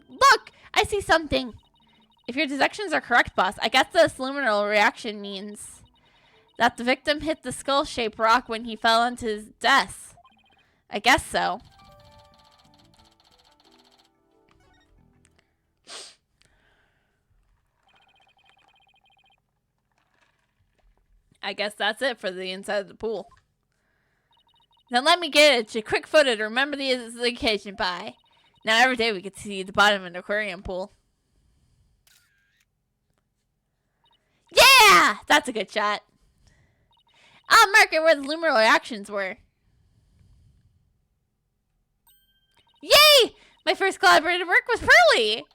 [SPEAKER 1] Look! I see something! If your deductions are correct, boss, I guess this luminal reaction means that the victim hit the skull-shaped rock when he fell onto his death. I guess so. I guess that's it for the inside of the pool. Now let me get it a quick photo to remember the occasion by. Now every day we get to see the bottom of an aquarium pool. Yeah! That's a good shot. I'll mark it where the luminal reactions were. Yay! My first collaborative work was Pearly!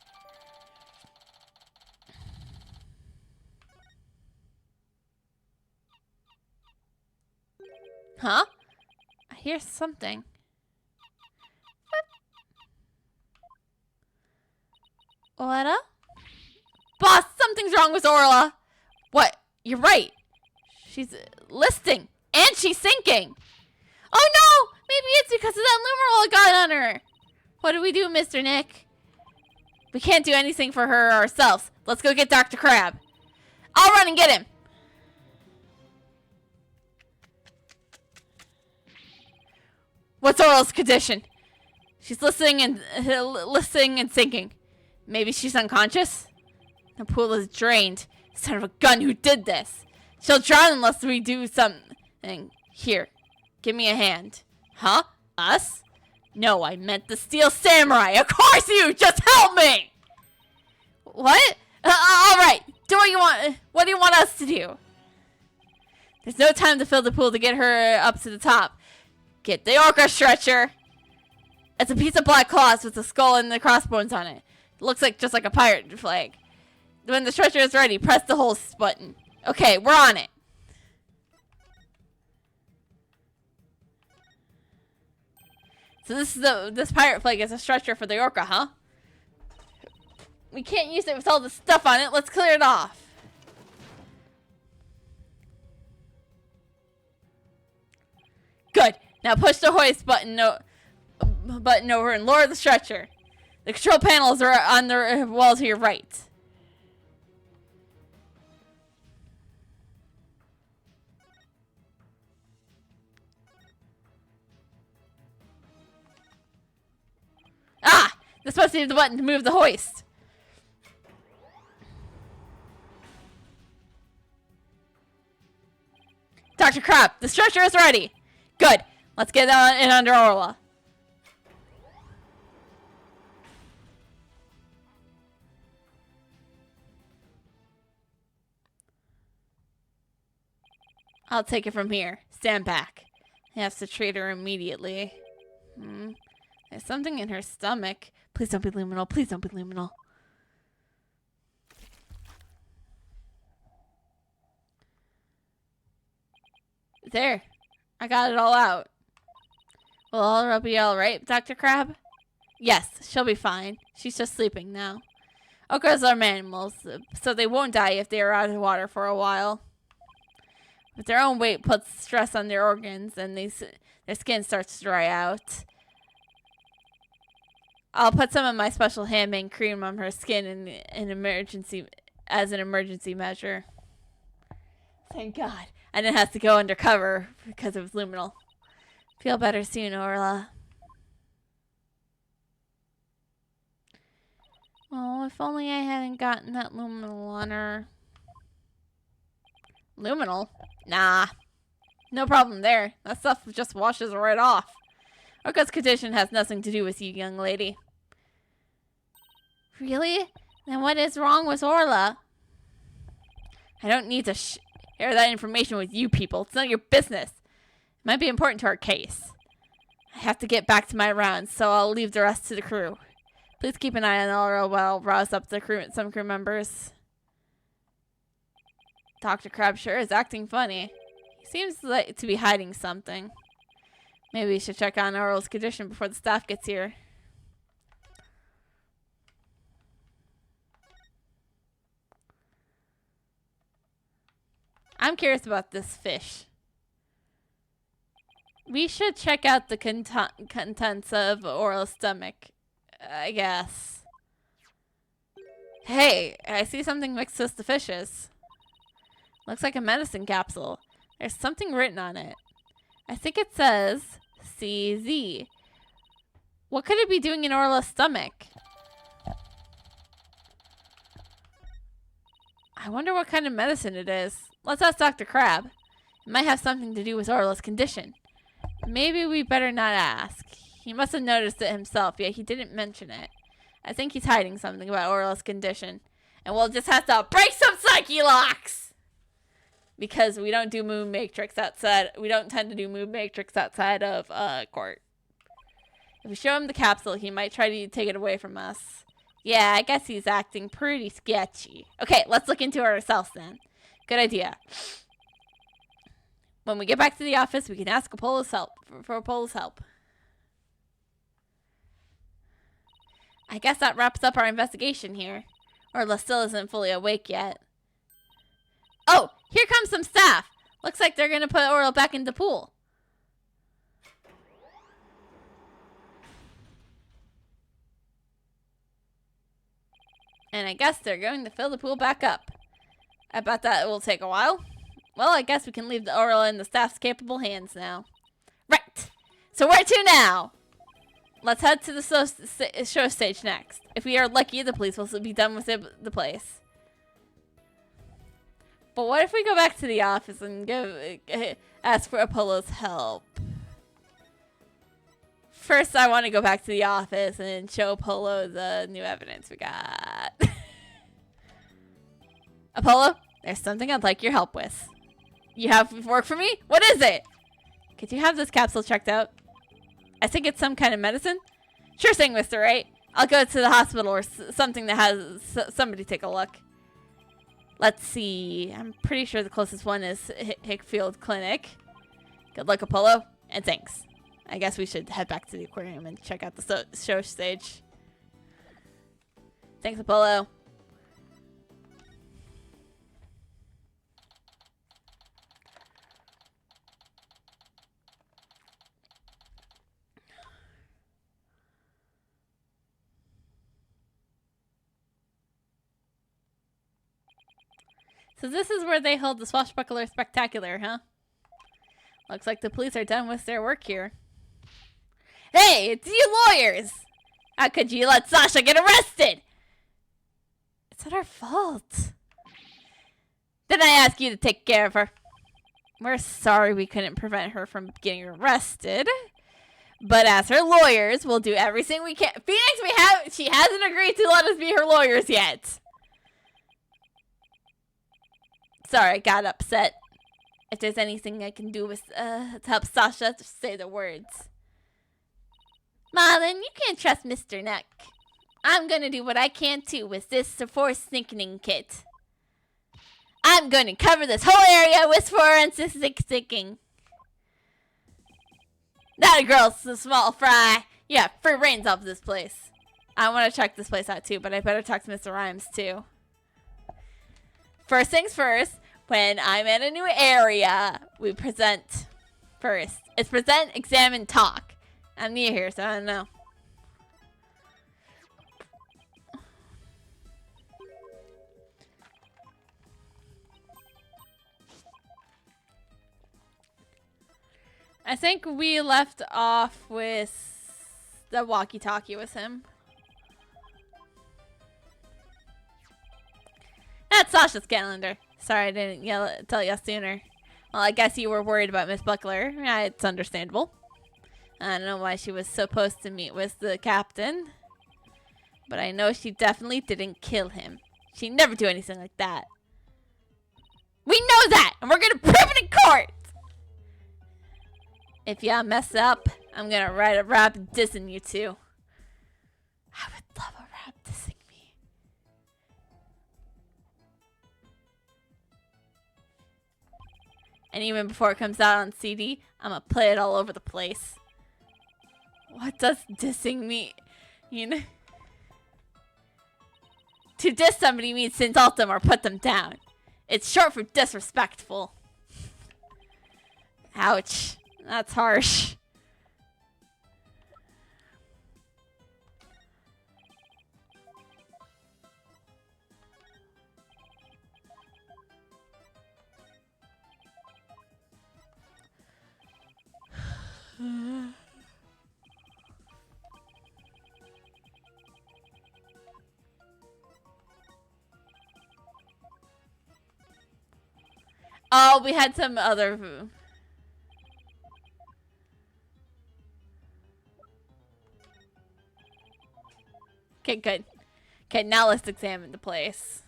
[SPEAKER 1] Huh? I hear something. What? Boss, something's wrong with Orla. What? You're right. She's listing. And she's sinking. Oh no! Maybe it's because of that luminol got on her. What do we do, Mr. Nick? We can't do anything for her ourselves. Let's go get Dr. Crab. I'll run and get him. What's Orla's condition? She's listening and sinking. Maybe she's unconscious? The pool is drained. Son of a gun, who did this? She'll drown unless we do something. Here, give me a hand. Huh? Us? No, I meant the Steel Samurai. Of course you! Just help me! What? Alright, do what you want. What do you want us to do? There's no time to fill the pool to get her up to the top. Get the orca stretcher. It's a piece of black cloth with a skull and the crossbones on it. It looks like just like a pirate flag. When the stretcher is ready, press the hoist button. Okay, we're on it. So this pirate flag is a stretcher for the orca, huh? We can't use it with all the stuff on it. Let's clear it off. Good. Now push the hoist button over and lower the stretcher. The control panels are on the wall to your right. Ah! This must be the button to move the hoist. Dr. Crab, the stretcher is ready. Good. Let's get in under Orla. I'll take it from here. Stand back. He has to treat her immediately. There's something in her stomach. Please don't be luminal. Please don't be luminal. There. I got it all out. Will Aurora be alright, Dr. Crab? Yes, she'll be fine. She's just sleeping now. Orcas are mammals, so they won't die if they are out of water for a while. But their own weight puts stress on their organs, and their skin starts to dry out. I'll put some of my special handmade cream on her skin as an emergency measure. Thank God. I didn't have to go undercover because it was luminal. Feel better soon, Orla. Oh, if only I hadn't gotten that luminal on her. Luminal? Nah. No problem there. That stuff just washes right off. Orca's condition has nothing to do with you, young lady. Really? Then what is wrong with Orla? I don't need to share that information with you people. It's not your business. It might be important to our case. I have to get back to my rounds, so I'll leave the rest to the crew. Please keep an eye on Orla while I rouse up some crew members. Dr. Crab sure is acting funny. He seems like to be hiding something. Maybe we should check on Orla's condition before the staff gets here. I'm curious about this fish. We should check out the contents of Orla's stomach, I guess. Hey, I see something mixed with the fishes. Looks like a medicine capsule. There's something written on it. I think it says CZ. What could it be doing in Orla's stomach? I wonder what kind of medicine it is. Let's ask Dr. Crab. It might have something to do with Orla's condition. Maybe we better not ask. He must have noticed it himself, yet he didn't mention it. I think he's hiding something about Orla's condition. And we'll just have to break some psyche locks! Because we don't do moon matrix outside. We don't tend to do moon matrix outside of court. If we show him the capsule, he might try to take it away from us. Yeah, I guess he's acting pretty sketchy. Okay, let's look into it ourselves then. Good idea. When we get back to the office, we can ask Apollo's help for Apollo's help. I guess that wraps up our investigation here. Orla still isn't fully awake yet. Oh, here comes some staff. Looks like they're gonna put Orla back in the pool. And I guess they're going to fill the pool back up. I bet that will take a while. Well, I guess we can leave the Orla in the staff's capable hands now. Right. So where to now? Let's head to the show stage next. If we are lucky, the police will be done with the place. But what if we go back to the office and ask for Apollo's help? First, I want to go back to the office and show Apollo the new evidence we got. Apollo, there's something I'd like your help with. You have work for me? What is it? Could you have this capsule checked out? I think it's some kind of medicine. Sure thing, Mr. Wright. I'll go to the hospital or something that has somebody take a look. Let's see. I'm pretty sure the closest one is Hickfield Clinic. Good luck, Apollo. And thanks. I guess we should head back to the aquarium and check out the show stage. Thanks, Apollo. So this is where they hold the Swashbuckler Spectacular, huh? Looks like the police are done with their work here. Hey, it's you lawyers! How could you let Sasha get arrested? It's not our fault. Didn't I ask you to take care of her? We're sorry we couldn't prevent her from getting arrested. But as her lawyers, we'll do everything we can. Phoenix, she hasn't agreed to let us be her lawyers yet. Sorry, I got upset. If there's anything I can do with to help Sasha, just say the words. Marlon, you can't trust Mr. Nuck. I'm gonna do what I can too with this force sneaking kit. I'm gonna cover this whole area with forensic sticking. That a girl's a small fry. Yeah, free reigns off this place. I want to check this place out too, but I better talk to Mr. Rhymes too. First things first, when I'm in a new area, we present first. It's present, examine, talk. I'm new here, so I don't know. I think we left off with the walkie-talkie with him. That's Sasha's calendar. Sorry I didn't tell you sooner. Well, I guess you were worried about Miss Buckler. Yeah, it's understandable. I don't know why she was supposed to meet with the captain. But I know she definitely didn't kill him. She'd never do anything like that. We know that! And we're gonna prove it in court! If y'all mess up, I'm gonna write a rap dissing you two. I would love a rap dissing me. And even before it comes out on CD, I'm gonna play it all over the place. What does dissing mean? You know? To diss somebody means to insult them or put them down. It's short for disrespectful. Ouch. That's harsh. Oh, we had some other... Okay, good. Okay, now let's examine the place.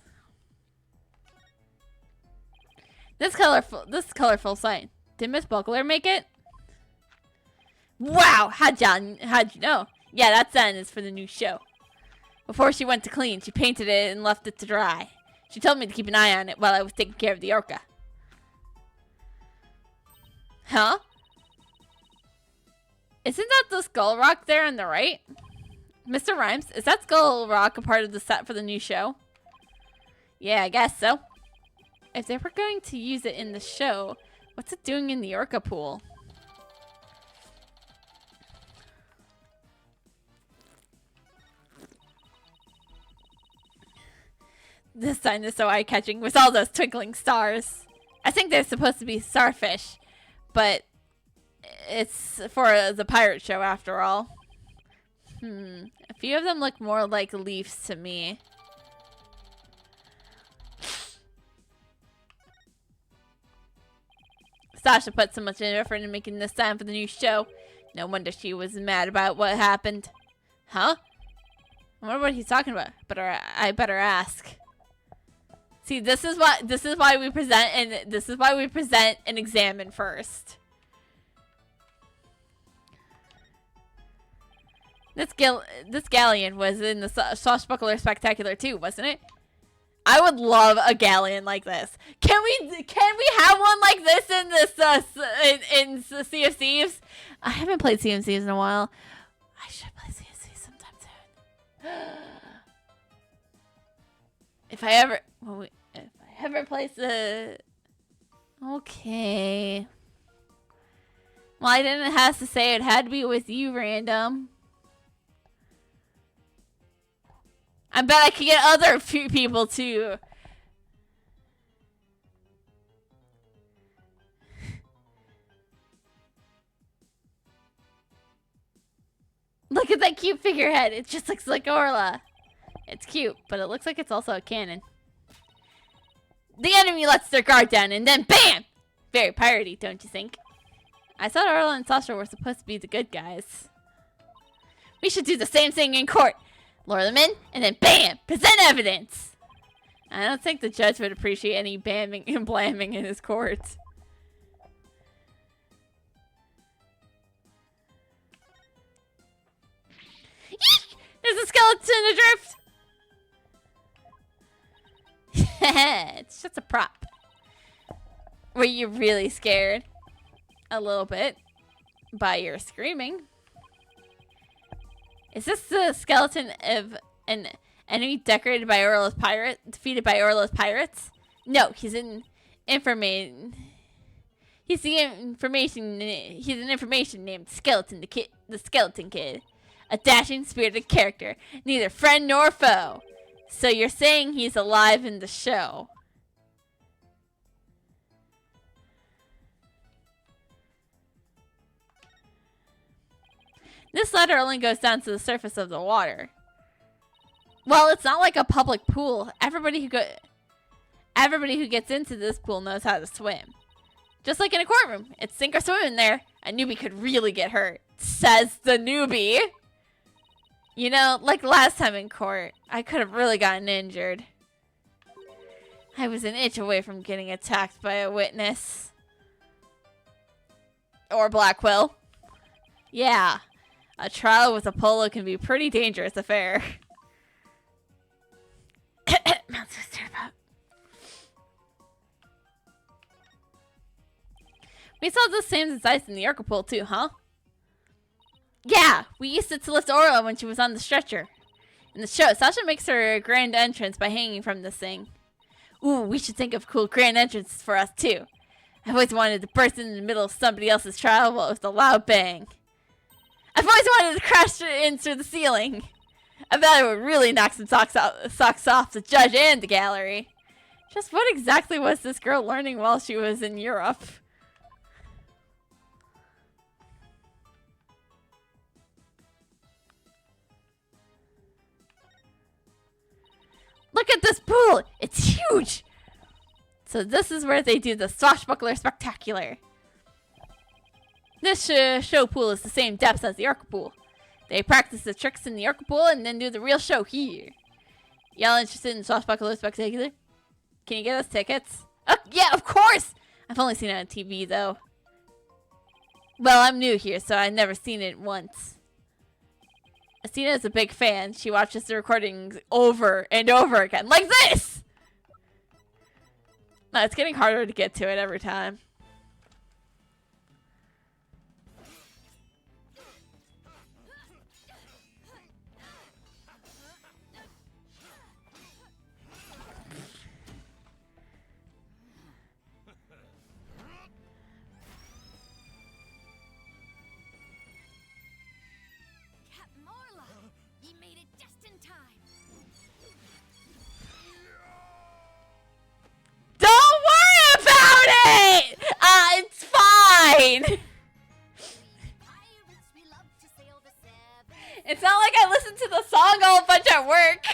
[SPEAKER 1] This colorful sign. Did Miss Buckler make it? Wow! How'd you know? Yeah, that sign is for the new show. Before she went to clean, she painted it and left it to dry. She told me to keep an eye on it while I was taking care of the orca. Huh? Isn't that the skull rock there on the right? Mr. Rhymes, is that skull rock a part of the set for the new show? Yeah, I guess so. If they were going to use it in the show, what's it doing in the orca pool? This sign is so eye-catching with all those twinkling stars. I think they're supposed to be starfish, but it's for the pirate show after all. A few of them look more like leaves to me. Sasha put so much effort into making this sign for the new show. No wonder she was mad about what happened. Huh? I wonder what he's talking about. But I better ask. See, this is why we present and examine first. This galleon was in the Swashbuckler Spectacular too, wasn't it? I would love a galleon like this. Can we have one like this in this in Sea of Thieves? I haven't played Sea of Thieves in a while. I should play Sea of Thieves sometime soon. If I ever place the okay. Well, I didn't have to say it had to be with you, random. I bet I could get other people too. Look at that cute figurehead. It just looks like Orla. It's cute, but it looks like it's also a cannon. The enemy lets their guard down and then BAM! Very piratey, don't you think? I thought Orla and Sasha were supposed to be the good guys. We should do the same thing in court. Lure them in, and then BAM! Present evidence! I don't think the judge would appreciate any bamming and blamming in his court. Yeesh! There's a skeleton adrift! It's just a prop. Were you really scared? A little bit. By your screaming. Is this the skeleton of an enemy defeated by Orla's pirates? No, he's an information. He's an information named Skeleton, the Skeleton Kid. A dashing, spirited character, neither friend nor foe. So you're saying he's alive in the show? This ladder only goes down to the surface of the water. Well, it's not like a public pool. Everybody who gets into this pool knows how to swim. Just like in a courtroom. It's sink or swim in there. A newbie could really get hurt. Says the newbie. You know, like last time in court, I could have really gotten injured. I was an inch away from getting attacked by a witness. Or Blackwell. Yeah. A trial with a polo can be a pretty dangerous affair. We saw the same ice in the Orca pool too, huh? Yeah, we used it to lift Orla when she was on the stretcher. In the show, Sasha makes her grand entrance by hanging from this thing. Ooh, we should think of cool grand entrances for us too. I've always wanted to burst in the middle of somebody else's trial with a loud bang. I've always wanted to crash into the ceiling. I bet it would really knock some socks off the judge and the gallery. Just what exactly was this girl learning while she was in Europe? Look at this pool! It's huge! So this is where they do the Swashbuckler Spectacular. This show pool is the same depth as the Orca pool. They practice the tricks in the Orca pool and then do the real show here. Y'all interested in Swashbuckler Spectacular? Can you get us tickets? Oh, yeah, of course! I've only seen it on TV, though. Well, I'm new here, so I've never seen it once. Asina is a big fan. She watches the recordings over and over again, like this! No, it's getting harder to get to it every time. Don't worry about it! It's fine! It's not like I listen to the song all a bunch at work.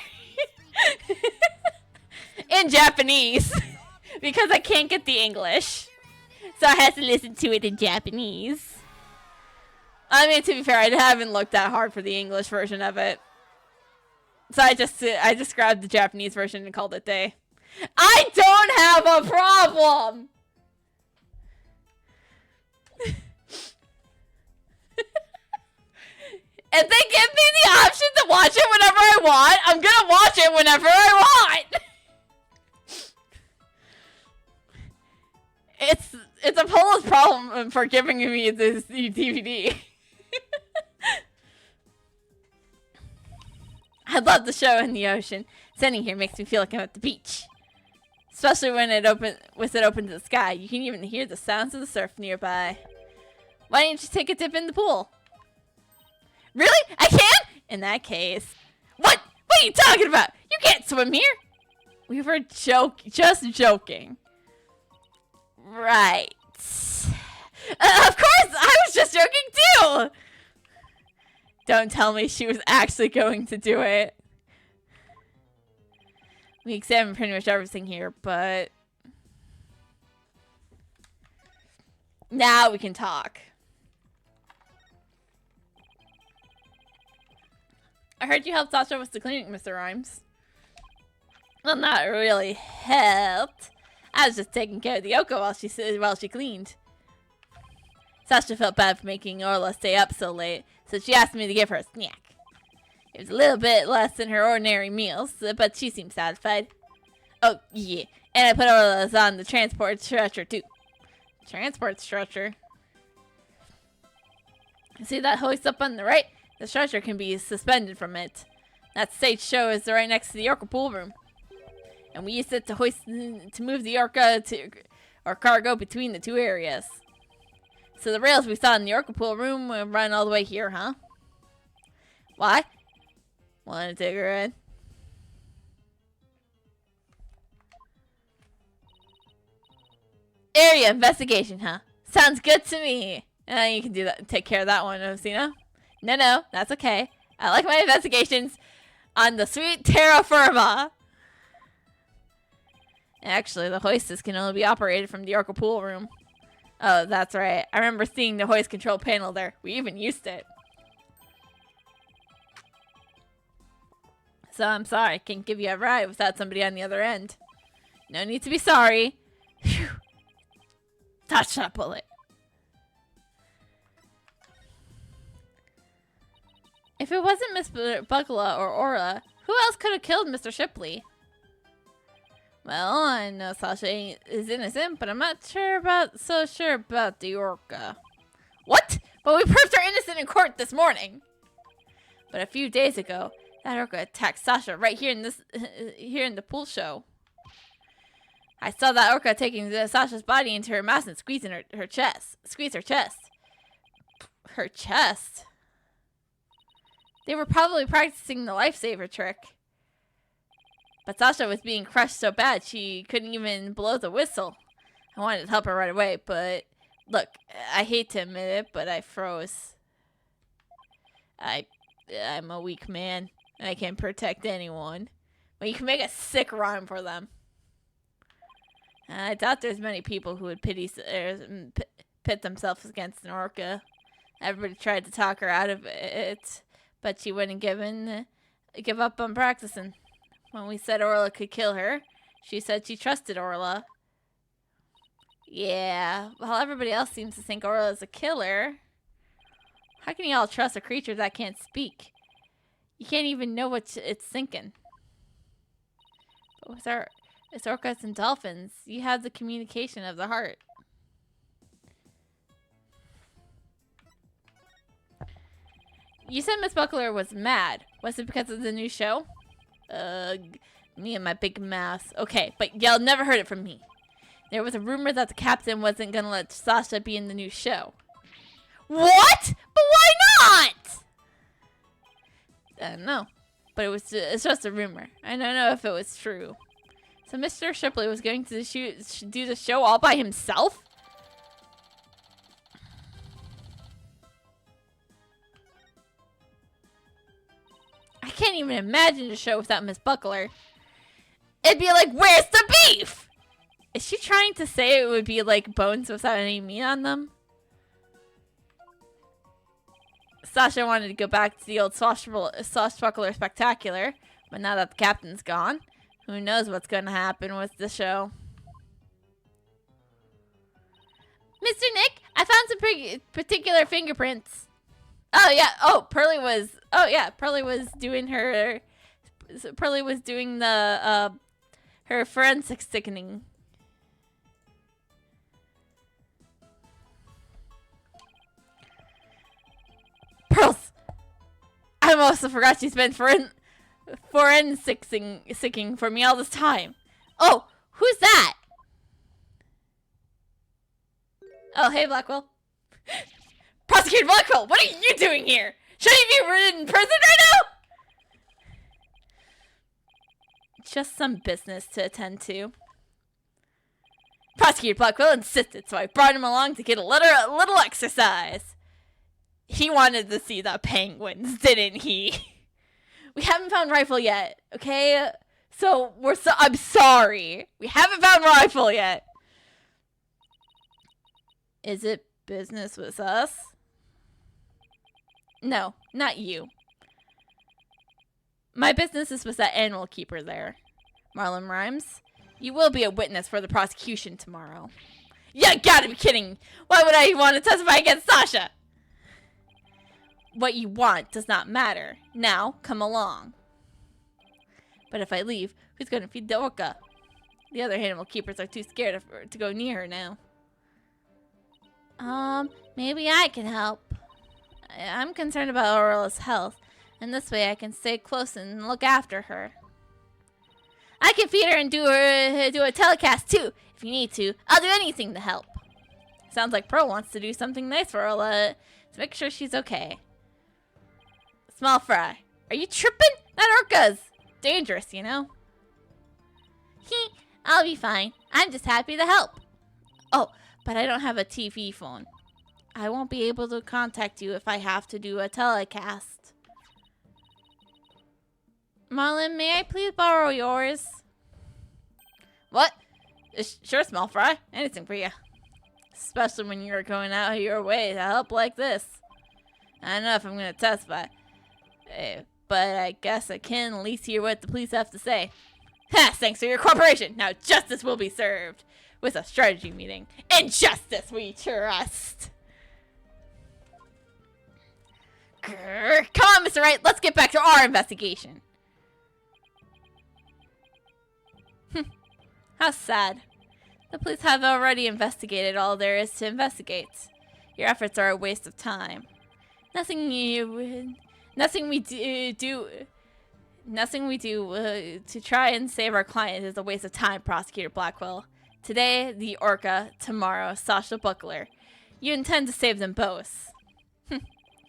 [SPEAKER 1] In Japanese. Because I can't get the English. So I have to listen to it in Japanese. I mean, to be fair, I haven't looked that hard for the English version of it. So I just grabbed the Japanese version and called it day. I don't have a problem! If they give me the option to watch it whenever I want, I'm gonna watch it whenever I want. It's a Polish problem for giving me this DVD. I love the show in the ocean. Sitting here makes me feel like I'm at the beach. Especially when it open to the sky. You can even hear the sounds of the surf nearby. Why didn't you take a dip in the pool? Really? I can? In that case. What? What are you talking about? You can't swim here. We were just joking. Right. Of course, I was just joking too. Don't tell me she was actually going to do it. We examined pretty much everything here, but now we can talk. I heard you helped Sasha with the cleaning, Mr. Rhymes. Well, not really helped. I was just taking care of the Yoko while she cleaned. Sasha felt bad for making Orla stay up so late, so she asked me to give her a snack. It was a little bit less than her ordinary meals, but she seemed satisfied. Oh, yeah. And I put Orla's on the transport stretcher, too. Transport stretcher? See that hoist up on the right? The stretcher can be suspended from it. That stage show is right next to the Orca pool room. And we used it to move the Orca or cargo between the two areas. So the rails we saw in the Orca pool room run all the way here, huh? Why? Want to take her in? Area investigation, huh? Sounds good to me. You can do that. Take care of that one, Osina. No, that's okay. I like my investigations on the sweet terra firma. Actually, the hoists can only be operated from the Orca pool room. Oh, that's right. I remember seeing the hoist control panel there. We even used it. So I'm sorry, I can't give you a ride without somebody on the other end. No need to be sorry. Phew. Touch that bullet. If it wasn't Miss Buckla or Aura, who else could have killed Mr. Shipley? Well, I know Sasha is innocent, but I'm not so sure about the Orca. What? But we proved her innocent in court this morning. But a few days ago, that Orca attacked Sasha right here in the pool show. I saw that Orca taking Sasha's body into her mouth and squeezing her chest. Squeeze her chest. Her chest? They were probably practicing the lifesaver trick. But Sasha was being crushed so bad she couldn't even blow the whistle. I wanted to help her right away, but look, I hate to admit it, but I froze. I'm a weak man. I can't protect anyone. But you can make a sick rhyme for them. I doubt there's many people who would pit themselves against an Orca. Everybody tried to talk her out of it, but she wouldn't give up on practicing. When we said Orla could kill her, she said she trusted Orla. Yeah, while everybody else seems to think Orla is a killer, how can you all trust a creature that can't speak? You can't even know what it's thinking. But with orcas and dolphins, you have the communication of the heart. You said Miss Buckler was mad. Was it because of the new show? Me and my big mouth. Okay, but y'all never heard it from me. There was a rumor that the captain wasn't gonna let Sasha be in the new show. What? But why not? I don't know. But it's just a rumor. I don't know if it was true. So Mr. Shipley was going to do the show all by himself? I can't even imagine a show without Miss Buckler. It'd be like, where's the beef? Is she trying to say it would be like bones without any meat on them? Sasha wanted to go back to the old Swashbuckler Spectacular, but now that the captain's gone, who knows what's going to happen with the show. Mr. Nick, I found some particular fingerprints. Oh yeah. Oh, Pearly was. Oh yeah, Pearly was doing her. Pearly was doing the her forensic sickening. Pearls. I almost forgot she's been forensic-sicking for me all this time. Oh, who's that? Oh, hey, Blackwell. Prosecutor Blackwell, what are you doing here? Should you be in prison right now? Just some business to attend to. Prosecutor Blackwell insisted, so I brought him along to get a little exercise. He wanted to see the penguins, didn't he? We haven't found Rifle yet, okay? So I'm sorry. We haven't found Rifle yet. Is it business with us? No, not you. My business is with that animal keeper there. Marlon Rhymes, you will be a witness for the prosecution tomorrow. You gotta be kidding! Why would I want to testify against Sasha? What you want does not matter. Now, come along. But if I leave, who's gonna feed the orca? The other animal keepers are too scared to go near her now. Maybe I can help. I'm concerned about Aurora's health, and this way I can stay close and look after her. I can feed her and do a telecast too, if you need to. I'll do anything to help. Sounds like Pearl wants to do something nice for Aurola to make sure she's okay. Small fry. Are you tripping? That orca's dangerous, you know? I'll be fine. I'm just happy to help. Oh, but I don't have a TV phone. I won't be able to contact you if I have to do a telecast. Marlon, may I please borrow yours? What? Sure, small fry. Anything for you. Especially when you're going out of your way to help like this. I don't know if I'm going to testify. But I guess I can at least hear what the police have to say. Ha! Thanks for your cooperation. Now justice will be served. With a strategy meeting. In justice we trust. Grr. Come on, Mr. Wright. Let's get back to our investigation. How sad. The police have already investigated all there is to investigate. Your efforts are a waste of time. Nothing we do to try and save our client is a waste of time, Prosecutor Blackwell. Today, the orca. Tomorrow, Sasha Buckler. You intend to save them both.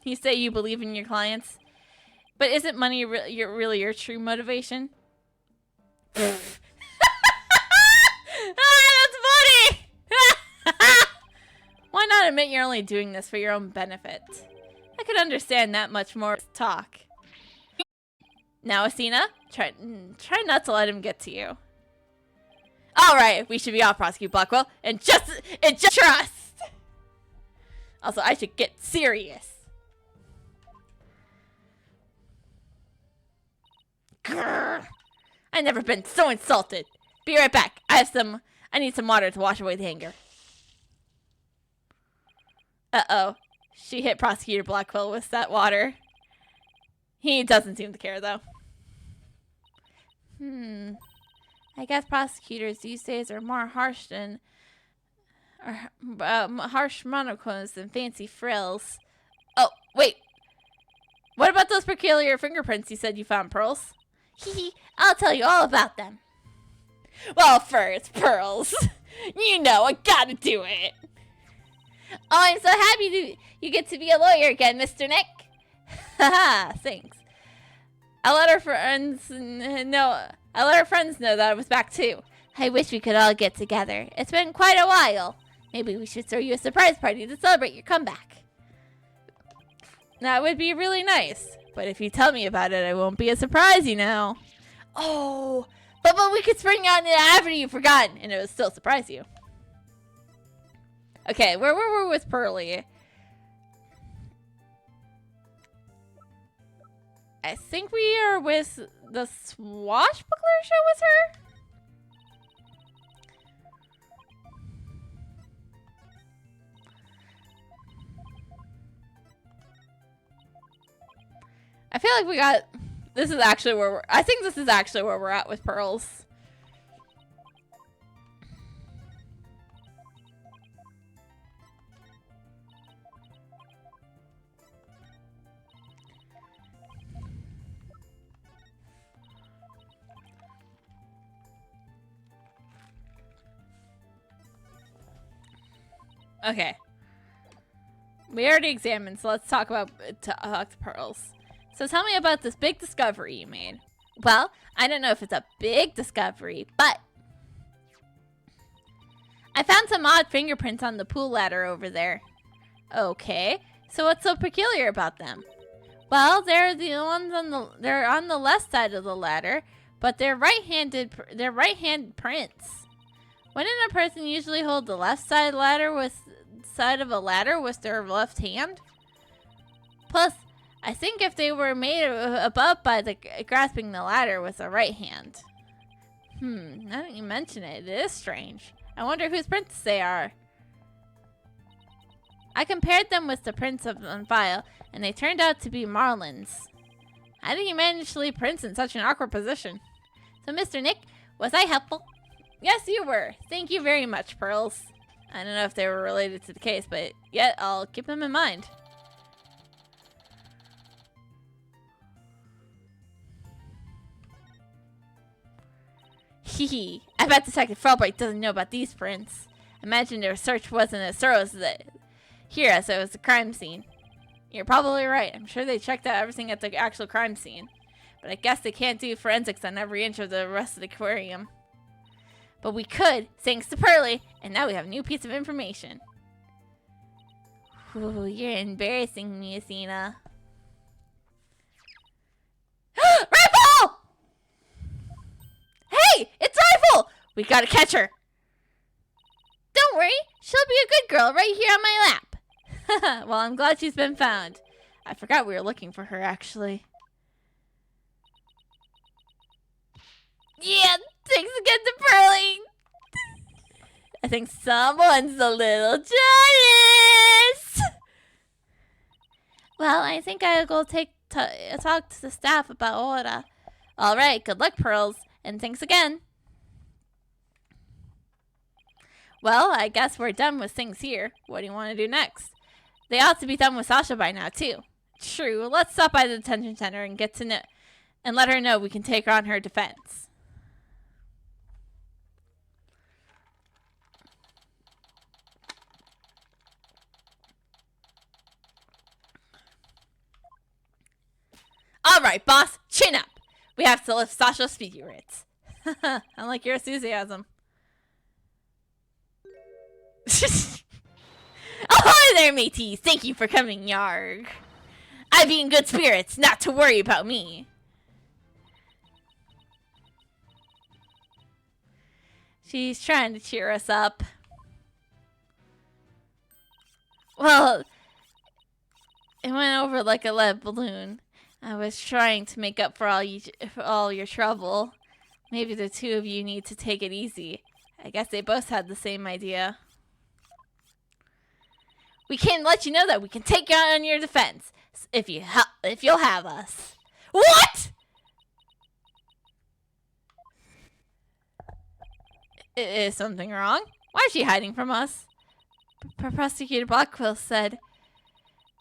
[SPEAKER 1] You say you believe in your clients, but isn't money really your true motivation? That's funny! Why not admit you're only doing this for your own benefit? I could understand that much more talk. Now, Athena, try not to let him get to you. All right, we should be off, Prosecutor Blackwell, and just trust. Also, I should get serious. Grr. I've never been so insulted. Be right back. I need some water to wash away the anger. Uh-oh. She hit Prosecutor Blackwell with that water. He doesn't seem to care, though. I guess prosecutors these days are more harsh than... harsh monocones than fancy frills. Oh, wait. What about those peculiar fingerprints you said you found, Pearls? I'll tell you all about them. Well, first, Pearls. You know, I gotta do it. Oh, I'm so happy you get to be a lawyer again, Mr. Nick. Haha, thanks. I let our friends know that I was back too. I wish we could all get together. It's been quite a while. Maybe we should throw you a surprise party to celebrate your comeback. That would be really nice. But if you tell me about it, it won't be a surprise, you know. Oh, but we could spring on it after you've forgotten, and it would still surprise you. Okay, where were we with Pearly? I think we are with the Swashbuckler show with her? feel like we got... This is actually where we're... I think this is actually where we're at with pearls. Okay. We already examined, so let's talk about the pearls. So tell me about this big discovery you made. Well, I don't know if it's a big discovery, but I found some odd fingerprints on the pool ladder over there. Okay, so what's so peculiar about them? Well, they're the ones they're on the left side of the ladder, but they're right-hand prints. Wouldn't a person usually hold the left side of a ladder with their left hand? Plus, I think if they were made above by grasping the ladder with the right hand. Now that you mention it, it is strange. I wonder whose prints they are. I compared them with the prints on file, and they turned out to be Marlin's. How did you manage to leave prints in such an awkward position? So, Mr. Nick, was I helpful? Yes, you were. Thank you very much, Pearls. I don't know if they were related to the case, but yet I'll keep them in mind. Hee. I bet Detective Wright doesn't know about these prints. Imagine their search wasn't as thorough as as it was the crime scene. You're probably right. I'm sure they checked out everything at the actual crime scene. But I guess they can't do forensics on every inch of the rest of the aquarium. But we could, thanks to Pearly, and now we have a new piece of information. Ooh, you're embarrassing me, Athena. Rifle! Hey, it's Rifle! We gotta catch her. Don't worry, she'll be a good girl right here on my lap. Well, I'm glad she's been found. I forgot we were looking for her, actually. Yeah, thanks again to Pearly. I think someone's a little jealous. Well, I think I'll go talk to the staff about Ora. All right, good luck, Pearls, and thanks again. Well, I guess we're done with things here. What do you want to do next? They ought to be done with Sasha by now, too. True, let's stop by the detention center and get to know and let her know we can take her on her defense. All right, boss, chin up. We have to lift Sasha's spirits. I like your enthusiasm. Oh, hi there, mateys. Thank you for coming, Yarg. I be in good spirits, not to worry about me. She's trying to cheer us up. Well, it went over like a lead balloon. I was trying to make up for all your trouble. Maybe the two of you need to take it easy. I guess they both had the same idea. We can let you know that we can take you on your defense if you'll have us. What? Is something wrong? Why is she hiding from us? Prosecutor Blackwell said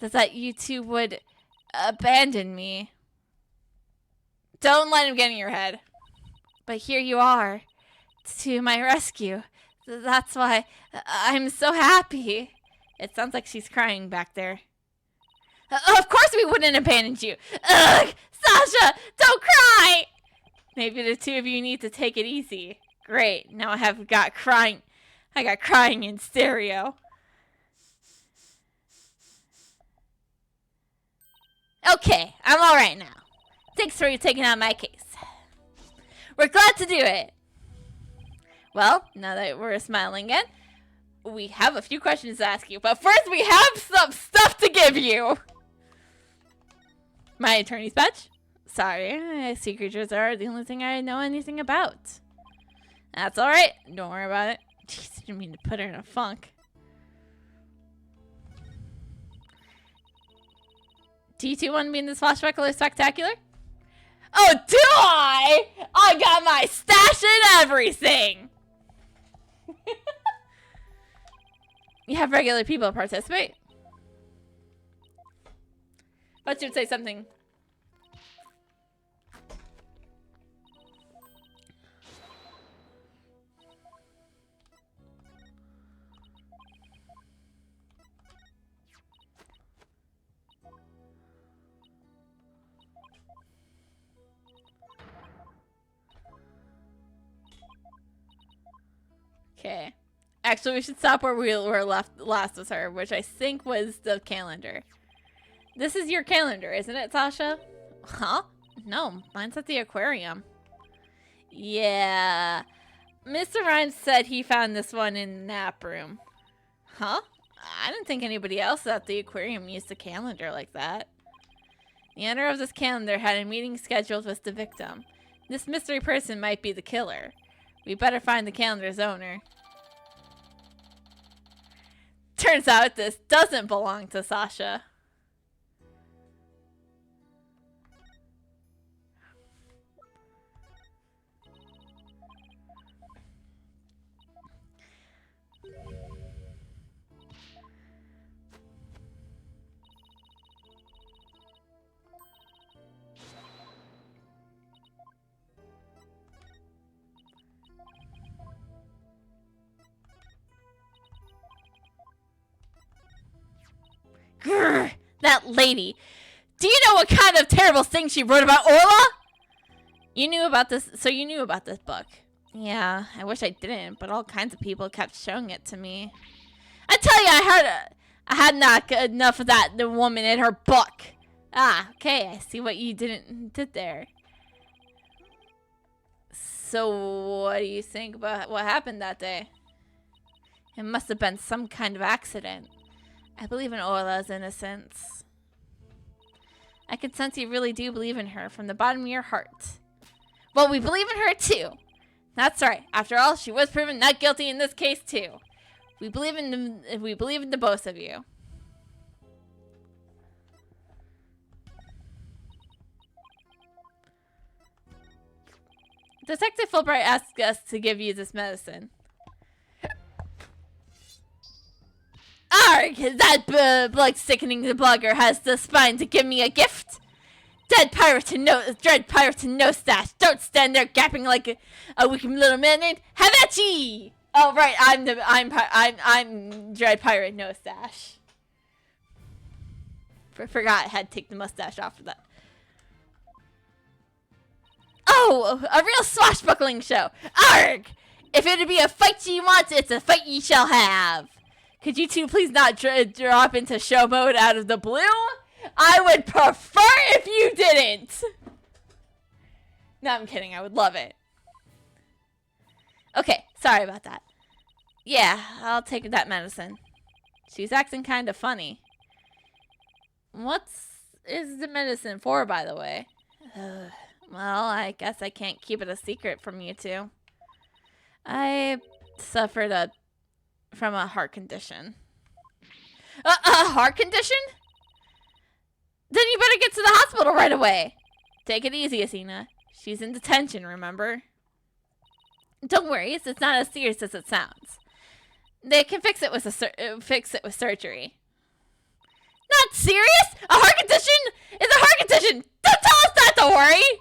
[SPEAKER 1] that you two would abandon me. Don't let him get in your head. But here you are, to my rescue. That's why I'm so happy. It sounds like she's crying back there. Of course we wouldn't abandon you. Ugh! Sasha, don't cry! Maybe the two of you need to take it easy. Great, now I got crying in stereo. Okay, I'm alright now. Thanks for taking on my case. We're glad to do it. Well, now that we're smiling again, we have a few questions to ask you, but first we have some stuff to give you. My attorney's badge? Sorry, sea creatures are the only thing I know anything about. That's alright, don't worry about it. Jeez, I didn't mean to put her in a funk. Do you two want to be in the Swashbuckler Spectacular? Oh, do I? I got my stash and everything! You have regular people participate? But you would say something. Okay. Actually, we should stop where we were last with her, which I think was the calendar. This is your calendar, isn't it, Sasha? Huh? No, mine's at the aquarium. Yeah. Mr. Rhymes said he found this one in the nap room. Huh? I didn't think anybody else at the aquarium used a calendar like that. The owner of this calendar had a meeting scheduled with the victim. This mystery person might be the killer. We better find the calendar's owner. Turns out this doesn't belong to Sasha. Grr, that lady. Do you know what kind of terrible thing she wrote about Orla? You knew about this, so you knew about this book. Yeah, I wish I didn't, but all kinds of people kept showing it to me. I tell you, I had not enough of that the woman in her book. Ah, okay, I see what you did there. So, what do you think about what happened that day? It must have been some kind of accident. I believe in Orla's innocence. I can sense you really do believe in her from the bottom of your heart. Well, we believe in her too. That's right. After all, she was proven not guilty in this case too. We believe in the both of you. Detective Fulbright asked us to give you this medicine. Arg! That blood-sickening blogger has the spine to give me a gift. Dread pirate to no stash. Don't stand there gapping like a wicked little man named Havachi. Oh right, I'm Dread Pirate No Stash. Forgot I had to take the mustache off for that. Oh, a real swashbuckling show. Arg! If it'd be a fight ye want, it's a fight ye shall have. Could you two please not drop into show mode out of the blue? I would prefer if you didn't. No, I'm kidding. I would love it. Okay, sorry about that. Yeah, I'll take that medicine. She's acting kind of funny. Is the medicine for, by the way? Well, I guess I can't keep it a secret from you two. I suffered from a heart condition. A heart condition? Then you better get to the hospital right away. Take it easy, Asina. She's in detention, remember? Don't worry, it's not as serious as it sounds. They can fix it with surgery. Not serious? A heart condition is a heart condition. Don't tell us that. Don't worry.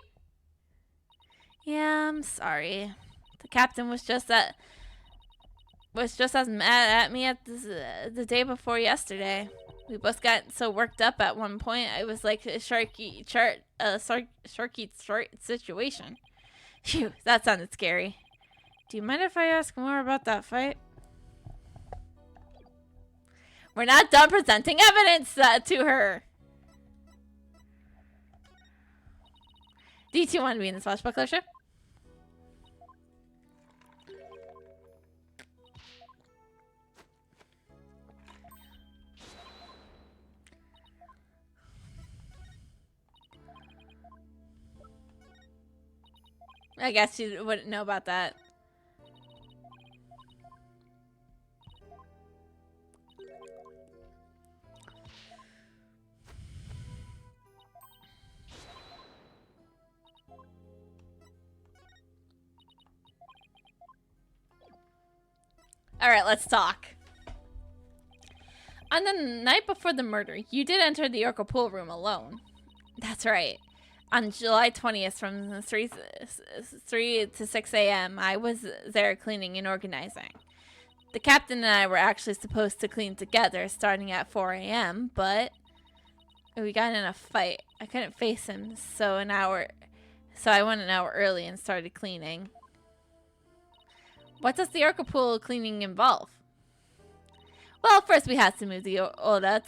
[SPEAKER 1] Yeah, I'm sorry. The captain was just as mad at me the day before yesterday. We both got so worked up at one point. I was like a sharky situation. Phew, that sounded scary. Do you mind if I ask more about that fight? We're not done presenting evidence to her. Do you two want to be in the swashbuckler ship? I guess you wouldn't know about that. Alright, let's talk. On the night before the murder, you did enter the Orca pool room alone. That's right. On July 20th from 3 to 6 a.m., I was there cleaning and organizing. The captain and I were actually supposed to clean together starting at 4 a.m., but we got in a fight. I couldn't face him, so I went an hour early and started cleaning. What does the Orca pool cleaning involve? Well, first we had to move the Oda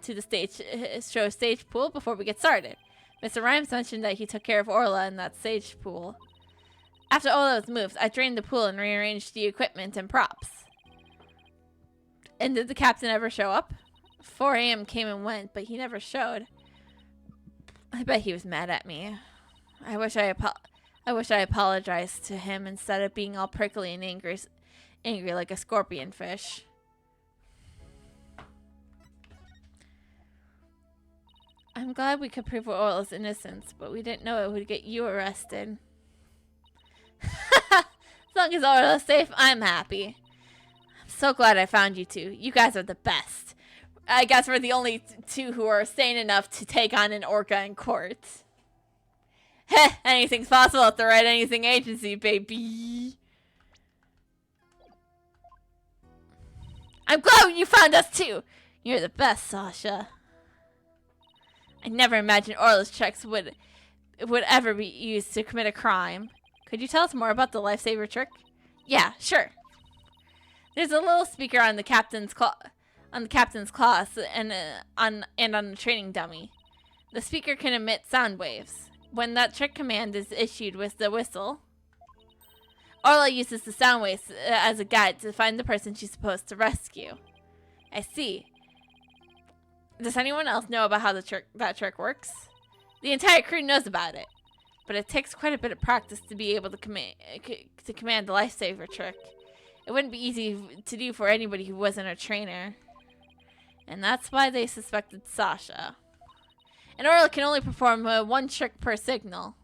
[SPEAKER 1] to the stage pool before we get started. Mr. Rhymes mentioned that he took care of Orla in that stage pool. After Ola was moved, I drained the pool and rearranged the equipment and props. And did the captain ever show up? 4 a.m. came and went, but he never showed. I bet he was mad at me. I wish I apologized to him instead of being all prickly and angry like a scorpion fish. I'm glad we could prove Orla's innocence, but we didn't know it would get you arrested. As long as Orla's safe, I'm happy. I'm so glad I found you two. You guys are the best. I guess we're the only two who are sane enough to take on an orca in court. Heh, anything's possible at the Right Anything Agency, baby. I'm glad you found us too. You're the best, Sasha. I never imagined Orla's checks would ever be used to commit a crime. Could you tell us more about the lifesaver trick? Yeah, sure. There's a little speaker on the captain's class and on the training dummy. The speaker can emit sound waves. When that trick command is issued with the whistle, Orla uses the sound waves as a guide to find the person she's supposed to rescue. I see. Does anyone else know about how that trick works? The entire crew knows about it, but it takes quite a bit of practice to be able to command the lifesaver trick. It wouldn't be easy to do for anybody who wasn't a trainer. And that's why they suspected Sasha. And Orla can only perform one trick per signal.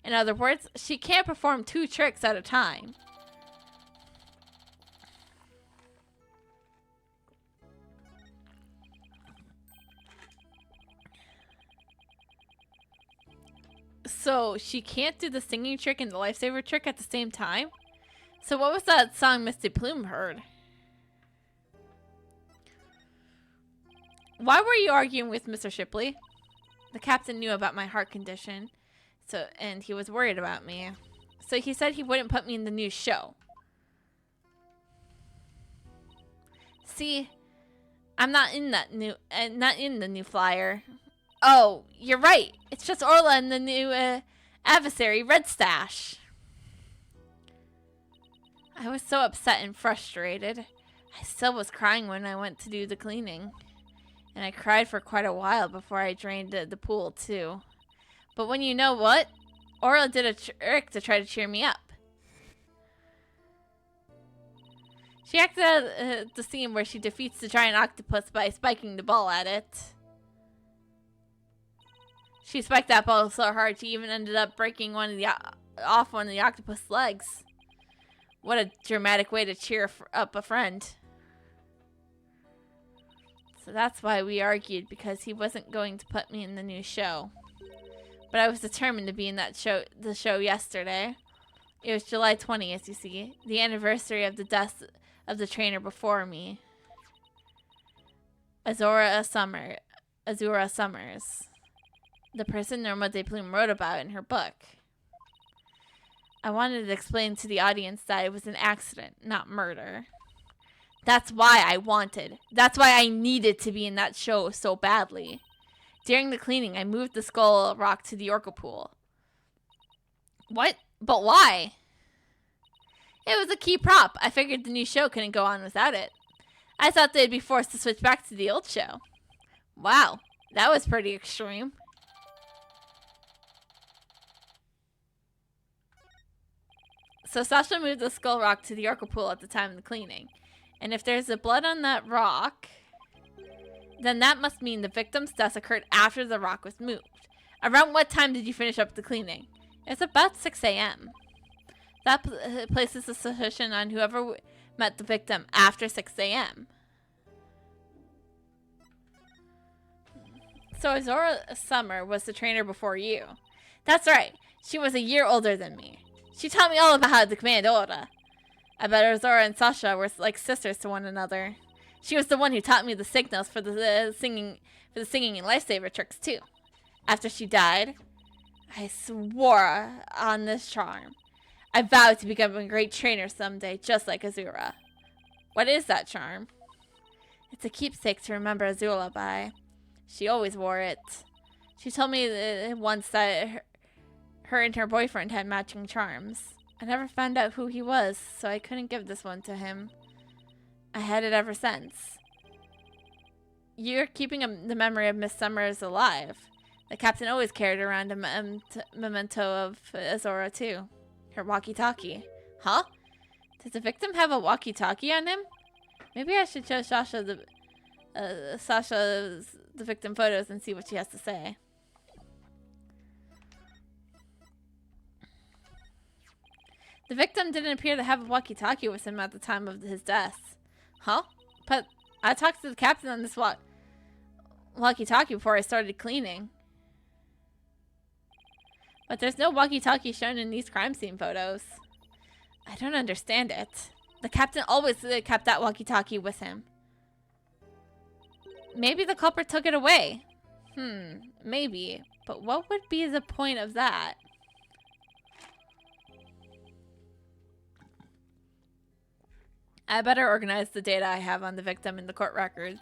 [SPEAKER 1] In other words, she can't perform 2 tricks at a time. So she can't do the singing trick and the lifesaver trick at the same time? So what was that song Misty Plume heard? Why were you arguing with Mr. Shipley? The captain knew about my heart condition, and he was worried about me. So he said he wouldn't put me in the new show. See, I'm not in the new flyer. Oh, you're right. It's just Orla and the new adversary, Red Stash. I was so upset and frustrated. I still was crying when I went to do the cleaning. And I cried for quite a while before I drained the pool, too. But when you know what? Orla did a trick to try to cheer me up. She acted out the scene where she defeats the giant octopus by spiking the ball at it. She spiked that ball so hard she even ended up breaking off one of the octopus legs. What a dramatic way to cheer up a friend. So that's why we argued, because he wasn't going to put me in the new show. But I was determined to be in the show yesterday. It was July 20th, you see, the anniversary of the death of the trainer before me. Azura Summers. The person Norma de Plume wrote about in her book. I wanted to explain to the audience that it was an accident, not murder. That's why I needed to be in that show so badly. During the cleaning, I moved the skull rock to the Orca pool. What? But why? It was a key prop. I figured the new show couldn't go on without it. I thought they'd be forced to switch back to the old show. Wow, that was pretty extreme. So Sasha moved the skull rock to the Orca pool at the time of the cleaning. And if there's a blood on that rock, then that must mean the victim's death occurred after the rock was moved. Around what time did you finish up the cleaning? It's about 6 a.m. That places a suspicion on whoever met the victim after 6 a.m. So Azora Summer was the trainer before you. That's right. She was a year older than me. She taught me all about how to command Aura. I bet Azora and Sasha were like sisters to one another. She was the one who taught me the signals for the singing and lifesaver tricks too. After she died, I swore on this charm. I vowed to become a great trainer someday, just like Azura. What is that charm? It's a keepsake to remember Azula by. She always wore it. She told me once that her and her boyfriend had matching charms. I never found out who he was, so I couldn't give this one to him. I had it ever since. You're keeping the memory of Miss Summers alive. The captain always carried around a memento of Azora too. Her walkie-talkie. Huh? Does the victim have a walkie-talkie on him? Maybe I should show Sasha the victim photos and see what she has to say. The victim didn't appear to have a walkie-talkie with him at the time of his death. Huh? But I talked to the captain on this walkie-talkie before I started cleaning. But there's no walkie-talkie shown in these crime scene photos. I don't understand it. The captain always kept that walkie-talkie with him. Maybe the culprit took it away. Maybe. But what would be the point of that? I better organize the data I have on the victim in the court records.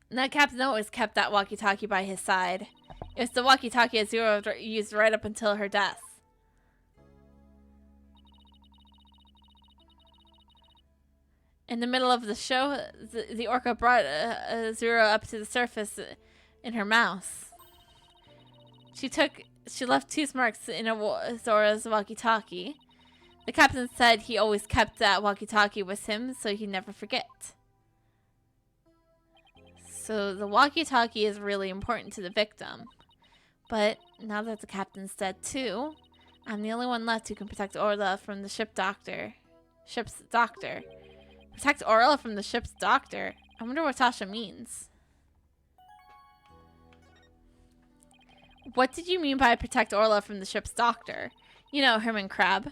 [SPEAKER 1] The captain always kept that walkie-talkie by his side. It was the walkie-talkie Azura used right up until her death. In the middle of the show, the orca brought Azura up to the surface in her mouth. She left tooth marks in Azora's walkie-talkie. The captain said he always kept that walkie-talkie with him so he'd never forget. So the walkie-talkie is really important to the victim. But now that the captain's dead too, I'm the only one left who can protect Orla from the ship's doctor. Protect Orla from the ship's doctor? I wonder what Tasha means. What did you mean by protect Orla from the ship's doctor? You know, Herman Crab.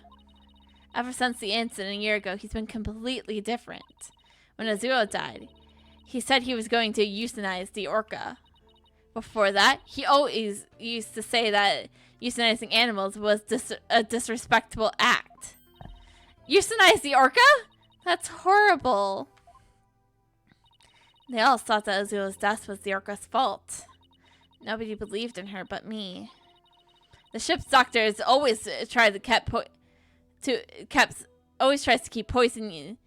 [SPEAKER 1] Ever since the incident a year ago, he's been completely different. When Azula died, he said he was going to euthanize the orca. Before that, he always used to say that euthanizing animals was a disrespectful act. Euthanize the orca? That's horrible. They all thought that Azula's death was the orca's fault. Nobody believed in her but me. The ship's doctor always tries to keep poison to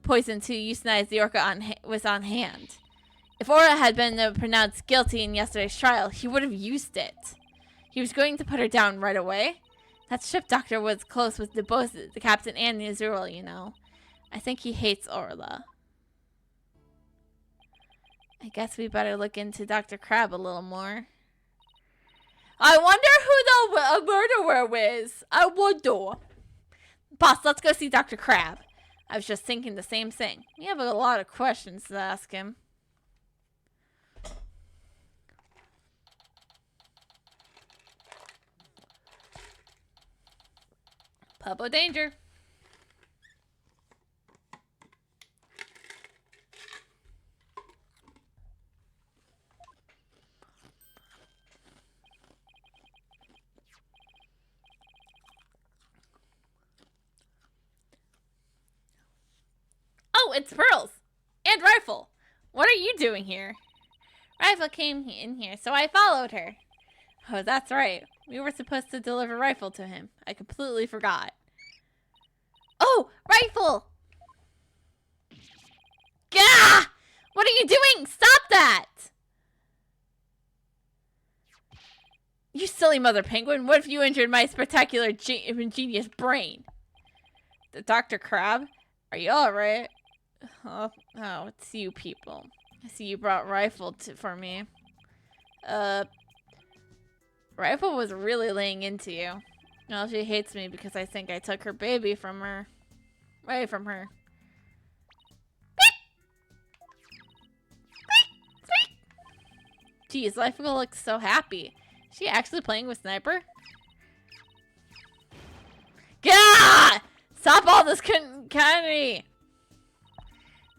[SPEAKER 1] euthanize the orca was on hand. If Aura had been pronounced guilty in yesterday's trial, he would have used it. He was going to put her down right away. That ship doctor was close with both the captain and the Azura, you know. I think he hates Orla. I guess we better look into Dr. Crab a little more. I wonder who the murderer is. I wonder. Boss, let's go see Dr. Crab. I was just thinking the same thing. We have a lot of questions to ask him. Pubbo danger. Oh, it's Pearls! And Rifle! What are you doing here? Rifle came in here, so I followed her. Oh, that's right. We were supposed to deliver Rifle to him. I completely forgot. Oh, Rifle! Gah! What are you doing? Stop that! You silly mother penguin. What if you injured my spectacular ingenious brain? The Dr. Crab? Are you alright? Oh, it's you people. I see you brought Rifle for me. Rifle was really laying into you. Well, she hates me because I think I took her baby from her. Away from her. Geez, Rifle looks so happy. Is she actually playing with Sniper? Gah! Stop all this candy!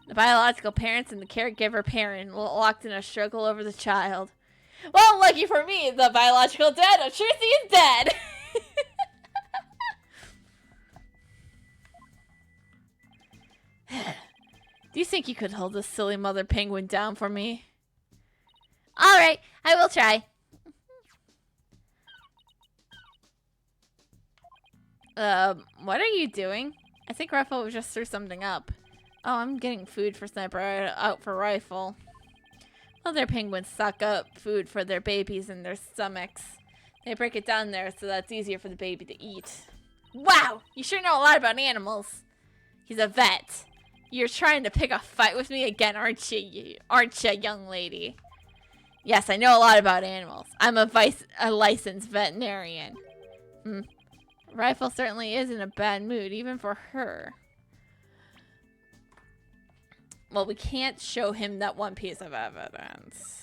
[SPEAKER 1] The biological parents and the caregiver parent locked in a struggle over the child. Well, lucky for me, the biological dad of Trucy is dead! Do you think you could hold this silly mother penguin down for me? Alright, I will try. What are you doing? I think Rifle just threw something up. Oh, I'm getting food for Sniper out for Rifle. Other penguins suck up food for their babies in their stomachs. They break it down there so that's easier for the baby to eat. Wow! You sure know a lot about animals. He's a vet. You're trying to pick a fight with me again, aren't you, young lady? Yes, I know a lot about animals. I'm a licensed veterinarian. Rifle certainly is in a bad mood, even for her. Well, we can't show him that one piece of evidence.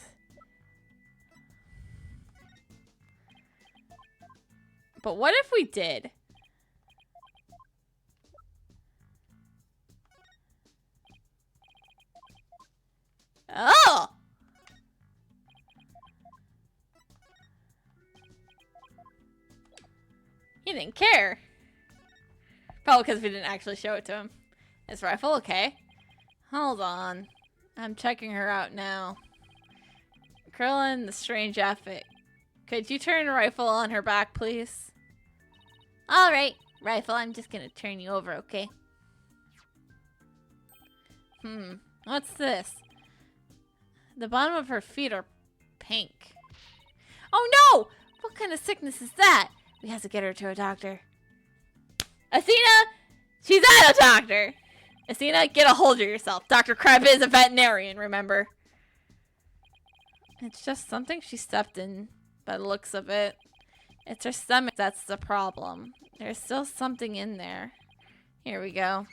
[SPEAKER 1] But what if we did? Oh! He didn't care. Probably because we didn't actually show it to him. Is Rifle okay? Hold on. I'm checking her out now. Krillin, the strange outfit. Could you turn Rifle on her back, please? Alright, Rifle, I'm just gonna turn you over, okay? What's this? The bottom of her feet are pink. Oh no! What kind of sickness is that? We have to get her to a doctor. Athena! She's at a doctor! Athena, get a hold of yourself. Dr. Crab is a veterinarian, remember? It's just something she stepped in by the looks of it. It's her stomach that's the problem. There's still something in there. Here we go.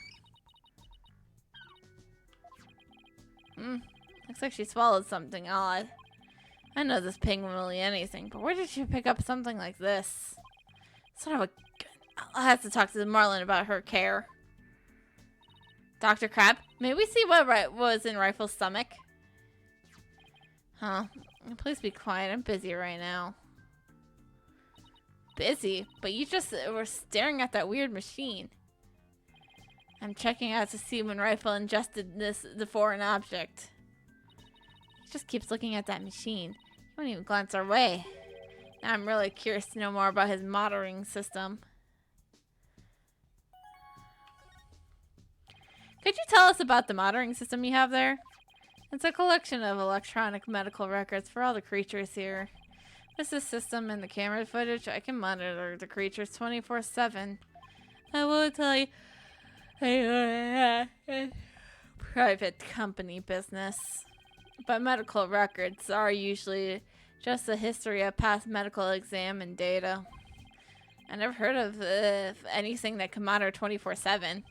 [SPEAKER 1] Looks like she swallowed something odd. I know this penguin will eat anything, but where did she pick up something like this? Sort of a... I'll have to talk to Marlin about her care. Dr. Crab, may we see what was in Rifle's stomach? Huh? Please be quiet. I'm busy right now. Busy? But you just were staring at that weird machine. I'm checking out to see when Rifle ingested the foreign object. He just keeps looking at that machine. He won't even glance our way. Now I'm really curious to know more about his monitoring system. Could you tell us about the monitoring system you have there? It's a collection of electronic medical records for all the creatures here. With the system and the camera footage, I can monitor the creatures 24/7. I will tell you, private company business. But medical records are usually just a history of past medical exam and data. I never heard of anything that can monitor 24/7.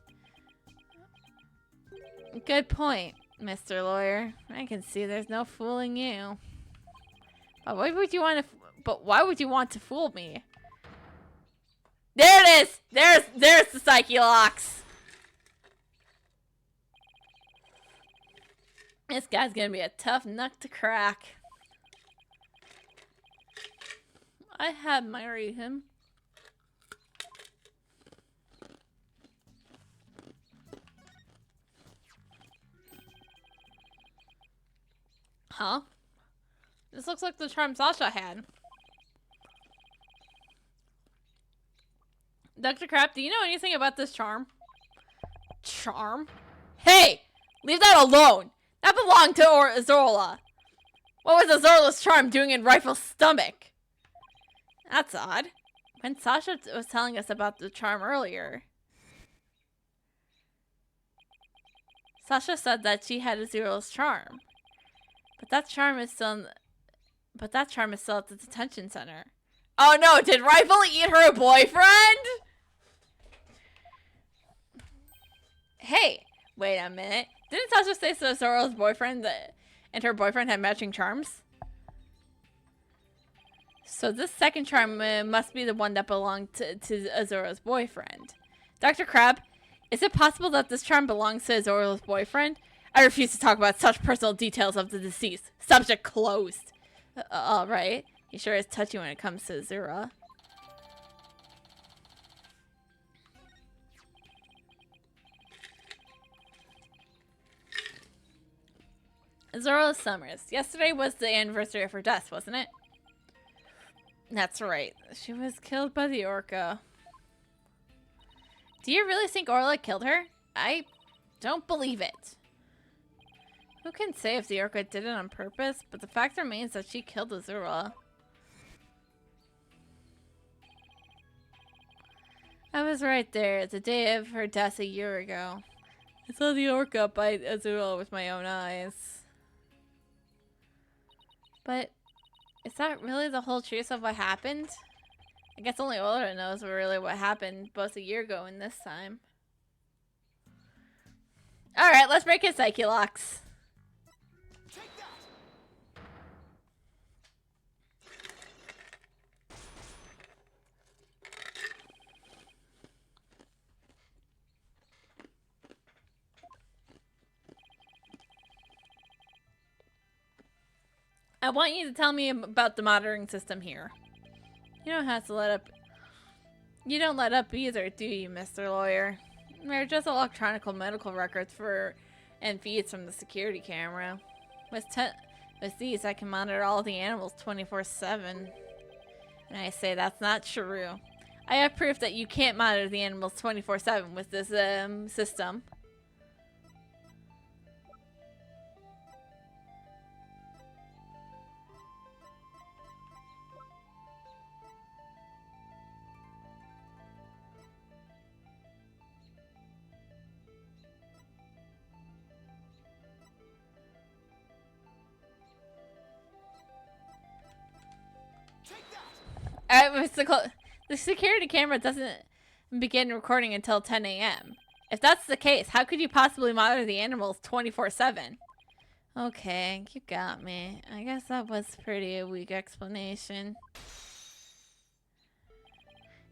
[SPEAKER 1] Good point, Mr. Lawyer. I can see there's no fooling you. But why would you want to? But why would you want to fool me? There it is. There's the psyche locks. This guy's gonna be a tough nut to crack. I admire him. Huh? This looks like the charm Sasha had. Dr. Crab, do you know anything about this charm? Charm? Hey! Leave that alone! That belonged to Zorla. What was Azorla's charm doing in Rifle's stomach? That's odd. When Sasha was telling us about the charm earlier, Sasha said that she had Azorla's charm. But that charm is still at the detention center. Oh no, did Rival eat her boyfriend? Hey, wait a minute. Didn't Sasha say Zoro's boyfriend and her boyfriend had matching charms? So this second charm must be the one that belonged to Azoro's boyfriend. Dr. Crab, is it possible that this charm belongs to Azoro's boyfriend? I refuse to talk about such personal details of the deceased. Subject closed. Alright. He sure is touchy when it comes to Azura. Azura Summers. Yesterday was the anniversary of her death, wasn't it? That's right. She was killed by the orca. Do you really think Orla killed her? I don't believe it. Who can say if the orca did it on purpose, but the fact remains that she killed Azura. I was right there, the day of her death a year ago. I saw the orca bite Azura with my own eyes. But is that really the whole truth of what happened? I guess only Ola knows really what happened both a year ago and this time. Alright, let's break his psyche locks. I want you to tell me about the monitoring system here. You don't have to let up. You don't let up either, do you, Mr. Lawyer? They're just electronic medical records and feeds from the security camera. With these, I can monitor all the animals 24/7. And I say that's not true. I have proof that you can't monitor the animals 24/7 with this system. The security camera doesn't begin recording until 10 a.m. If that's the case, how could you possibly monitor the animals 24/7? Okay, you got me. I guess that was pretty a weak explanation.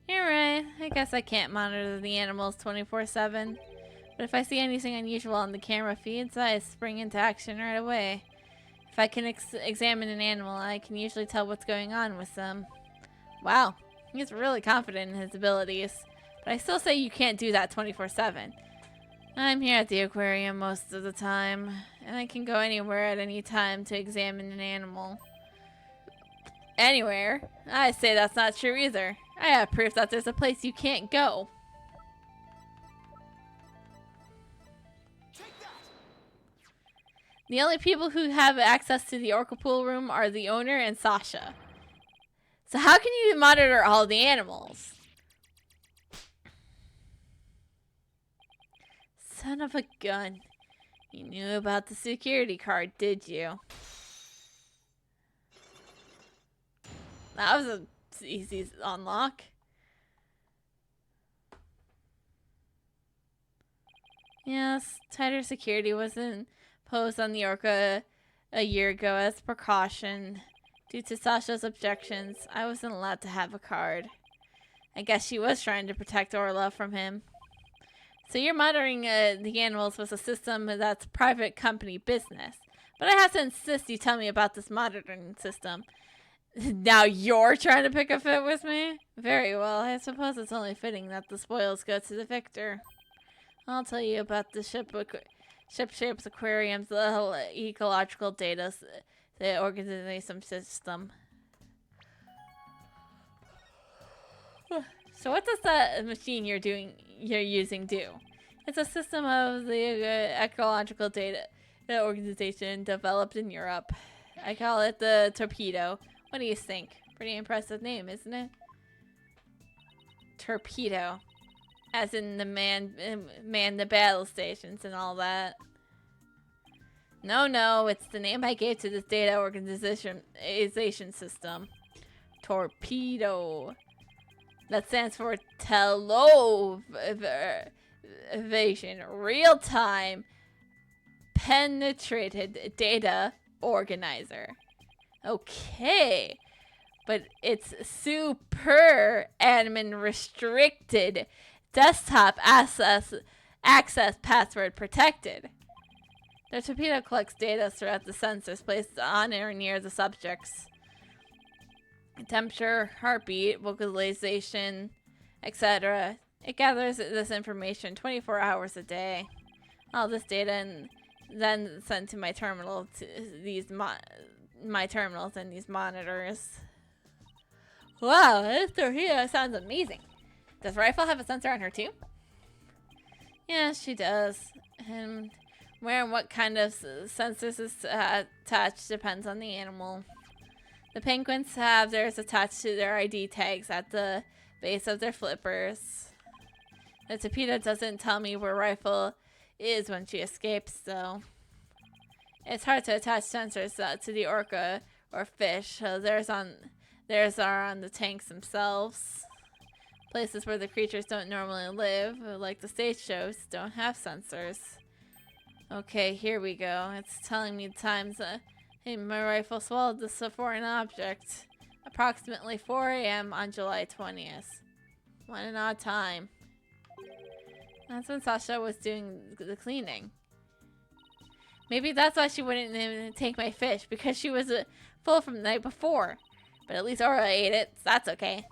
[SPEAKER 1] You're right. I guess I can't monitor the animals 24/7. But if I see anything unusual on the camera feeds, I spring into action right away. If I can examine an animal, I can usually tell what's going on with them. Wow, he's really confident in his abilities. But I still say you can't do that 24/7. I'm here at the aquarium most of the time, and I can go anywhere at any time to examine an animal. Anywhere? I say that's not true either. I have proof that there's a place you can't go. The only people who have access to the orca pool room are the owner and Sasha. So how can you monitor all the animals? Son of a gun. You knew about the security card, did you? That was an easy unlock. Yes, tighter security was imposed on the orca a year ago as precaution. Due to Sasha's objections, I wasn't allowed to have a card. I guess she was trying to protect Orla from him. So you're monitoring the animals with a system that's private company business. But I have to insist you tell me about this monitoring system. Now you're trying to pick a fit with me? Very well, I suppose it's only fitting that the spoils go to the victor. I'll tell you about the ship-shaped aquariums, the ecological data, the organization system. So what does that machine you're using do? It's a system of the ecological data organization developed in Europe. I call it the Torpedo. What do you think? Pretty impressive name, isn't it? Torpedo. As in the man the battle stations and all that. No, it's the name I gave to this data organization system. Torpedo. That stands for Television Real-Time Penetrated Data Organizer. Okay. But it's super admin restricted, desktop access password protected. The torpedo collects data throughout the sensors placed on or near the subjects. Temperature, heartbeat, vocalization, etc. It gathers this information 24 hours a day. All this data and then sent to my terminal to these my terminals and these monitors. Wow, this torpedo sounds amazing. Does Rifle have a sensor on her too? Yes, she does. And where and what kind of sensors is attached depends on the animal. The penguins have theirs attached to their ID tags at the base of their flippers. The torpedo doesn't tell me where Rifle is when she escapes, though. It's hard to attach sensors to the orca or fish, so theirs are on the tanks themselves. Places where the creatures don't normally live, like the stage shows, don't have sensors. Okay, here we go. It's telling me the times my rifle swallowed this foreign object. Approximately 4 a.m. on July 20th. What an odd time. That's when Sasha was doing the cleaning. Maybe that's why she wouldn't even take my fish, because she was full from the night before. But at least Orla ate it, so that's okay.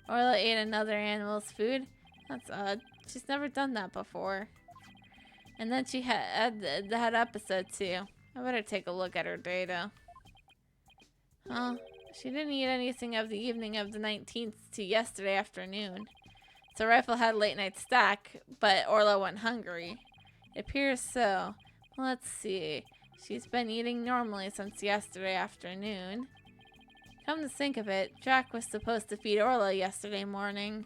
[SPEAKER 1] Orla ate another animal's food? That's odd. She's never done that before. And then she had that episode too. I better take a look at her data. Huh? She didn't eat anything of the evening of the 19th to yesterday afternoon. So Rifle had a late night snack, but Orla went hungry. It appears so. Let's see. She's been eating normally since yesterday afternoon. Come to think of it, Jack was supposed to feed Orla yesterday morning.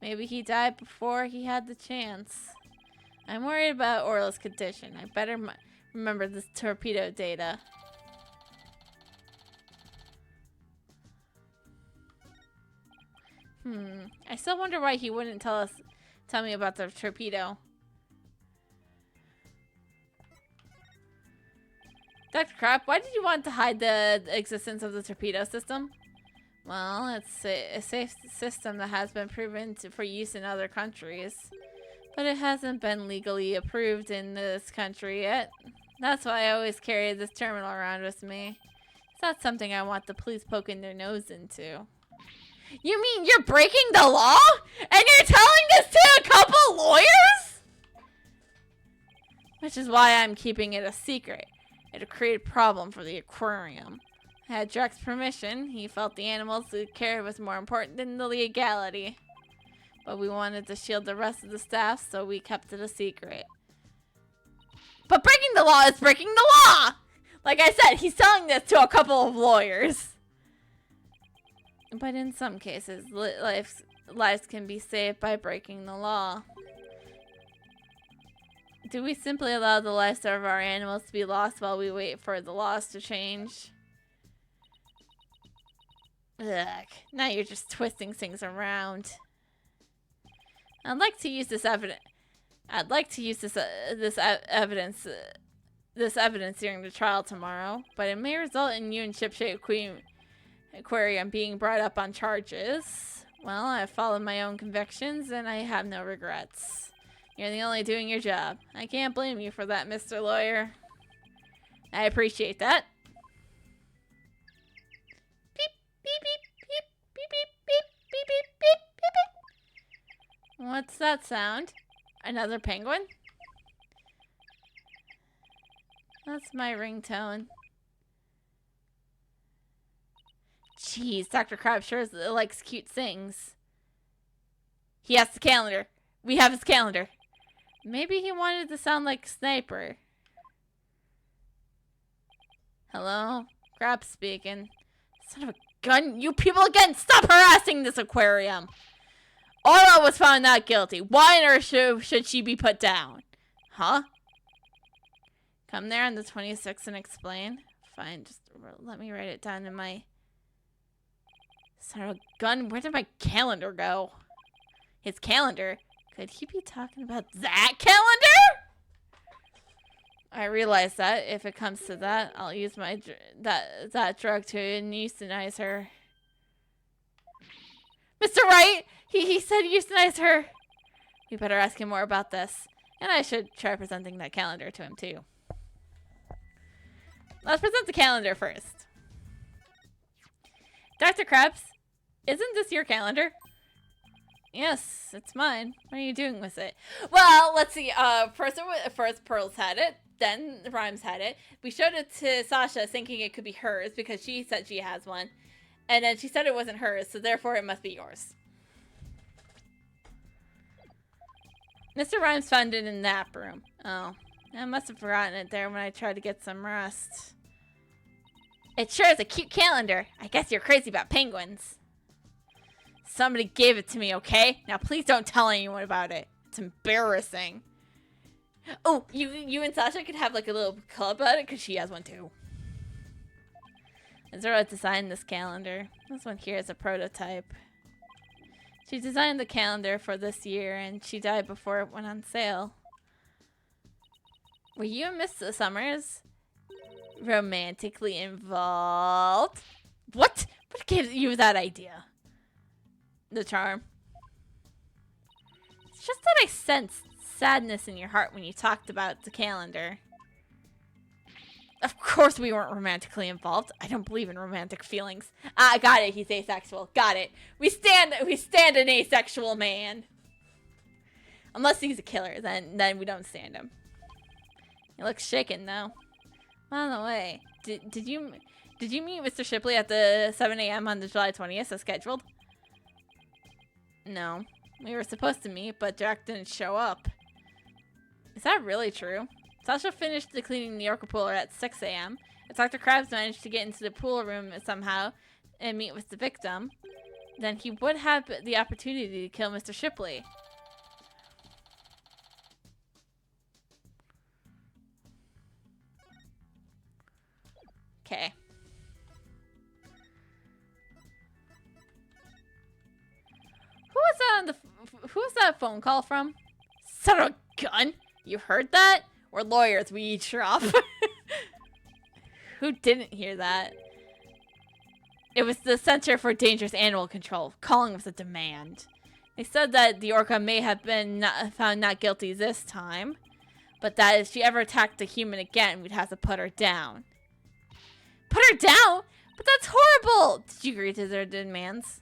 [SPEAKER 1] Maybe he died before he had the chance. I'm worried about Orla's condition. I better remember this torpedo data. I still wonder why he wouldn't tell me about the torpedo. Dr. Crap, why did you want to hide the existence of the torpedo system? Well, it's a safe system that has been proven for use in other countries. But it hasn't been legally approved in this country yet. That's why I always carry this terminal around with me. It's not something I want the police poking their nose into. You mean you're breaking the law? And you're telling this to a couple lawyers? Which is why I'm keeping it a secret. It'll create a problem for the aquarium. I had Jack's permission. He felt the animals' care was more important than the legality. But we wanted to shield the rest of the staff, so we kept it a secret. But breaking the law is breaking the law! Like I said, he's telling this to a couple of lawyers. But in some cases, lives can be saved by breaking the law. Do we simply allow the lives of our animals to be lost while we wait for the laws to change? Ugh, now you're just twisting things around. I'd like to use this evidence during the trial tomorrow, but it may result in you and Shipshape Aquarium being brought up on charges. Well, I've followed my own convictions and I have no regrets. You're the only doing your job. I can't blame you for that, Mr. Lawyer. I appreciate that. Beep, beep, beep, beep, beep, beep, beep, beep, beep, beep, beep, beep. What's that sound? Another penguin? That's my ringtone. Jeez, Dr. Crab sure likes cute things. He has the calendar. We have his calendar. Maybe he wanted to sound like Sniper. Hello? Crab speaking. Son of a gun, you people again! Stop harassing this aquarium! Aura was found not guilty. Why on earth should she be put down? Huh? Come there on the 26th and explain. Fine, just let me write it down in my Son of a gun, where did my calendar go? His calendar? Could he be talking about that calendar? I realize that if it comes to that, I'll use my that drug to euthanize her. Mr. Wright! He said euthanize her! We better ask him more about this. And I should try presenting that calendar to him, too. Let's present the calendar first. Dr. Krabs, isn't this your calendar? Yes, it's mine. What are you doing with it? Well, let's see. First Pearls had it. Then Rhymes had it. We showed it to Sasha thinking it could be hers because she said she has one. And then she said it wasn't hers, so therefore it must be yours. Mr. Rhymes found it in the nap room. Oh, I must have forgotten it there when I tried to get some rest. It sure is a cute calendar. I guess you're crazy about penguins. Somebody gave it to me, okay? Now please don't tell anyone about it. It's embarrassing. Oh, you and Sasha could have like a little club about it because she has one too. Zora designed this calendar. This one here is a prototype. She designed the calendar for this year and she died before it went on sale. Were you and Miss Summers romantically involved? What? What gave you that idea? The charm. It's just that I sensed sadness in your heart when you talked about the calendar. Of course we weren't romantically involved. I don't believe in romantic feelings. I got it. He's asexual. Got it. We stand an asexual man. Unless he's a killer, then we don't stand him. He looks shaken though. By the way, did you meet Mr. Shipley at the 7 a.m. on the July 20th as scheduled? No. We were supposed to meet, but Jack didn't show up. Is that really true? Sasha finished cleaning the orca pool at 6 a.m. If Dr. Krabs managed to get into the pool room somehow and meet with the victim, then he would have the opportunity to kill Mr. Shipley. Okay. Who was that phone call from? Son of a gun! You heard that? We're lawyers, we eat off. Who didn't hear that? It was the Center for Dangerous Animal Control calling with a demand. They said that the orca may have been found not guilty this time, but that if she ever attacked a human again, we'd have to put her down. Put her down? But that's horrible! Did you agree to their demands?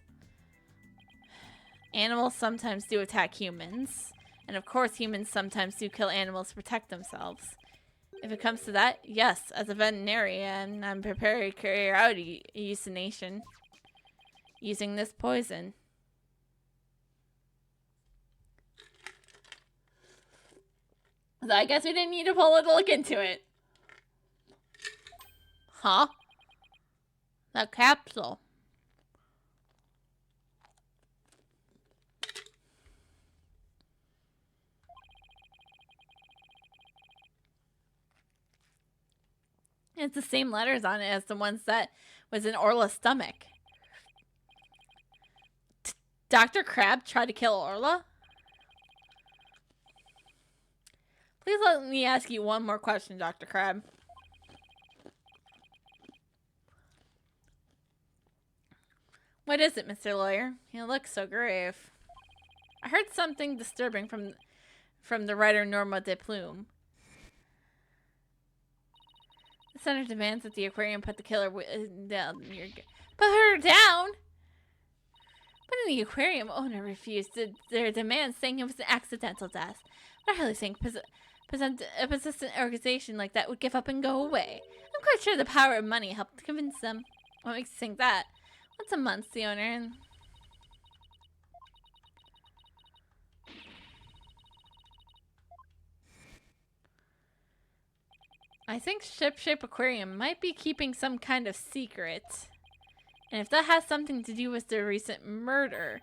[SPEAKER 1] Animals sometimes do attack humans. And of course, humans sometimes do kill animals to protect themselves. If it comes to that, yes, as a veterinarian, I'm prepared to carry out euthanasia using this poison. So I guess we didn't need to pull a look into it. Huh? That capsule. It's the same letters on it as the ones that was in Orla's stomach. Dr. Crab tried to kill Orla? Please let me ask you one more question, Dr. Crab. What is it, Mr. Lawyer? You look so grave. I heard something disturbing from the writer Norma de Plume. The center demands that the aquarium put the killer down. Put her down? But in the aquarium owner refused their demands, saying it was an accidental death. But I highly think a persistent organization like that would give up and go away. I'm quite sure the power of money helped convince them. What makes you think that? Once a month, the owner... I think Ship Shape Aquarium might be keeping some kind of secret. And if that has something to do with the recent murder...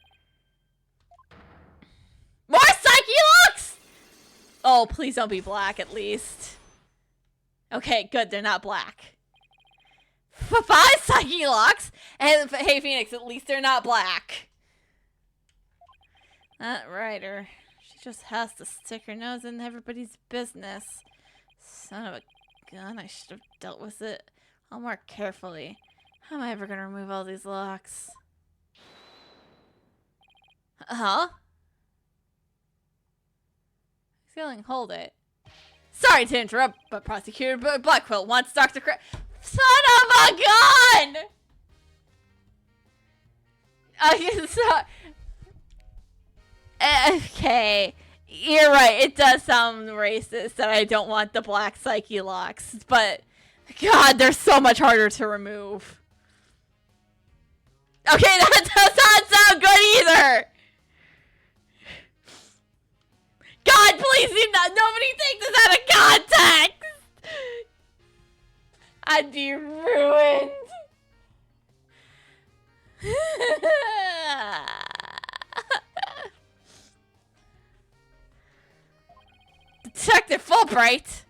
[SPEAKER 1] More Psyche looks! Oh, please don't be black at least. Okay, good, they're not black. Five psychic locks? And hey, Phoenix, at least they're not black. That writer. She just has to stick her nose in everybody's business. Son of a gun, I should have dealt with it a little more carefully. How am I ever gonna remove all these locks? Huh? Feeling, hold it. Sorry to interrupt, but Prosecutor Blackquill wants Dr. Son of a gun! Okay. You're right, it does sound racist that I don't want the black psyche locks, but God, they're so much harder to remove. Okay, that does not sound good either! God, please do not. Nobody take this out of context. I'd be ruined. Detective Fulbright.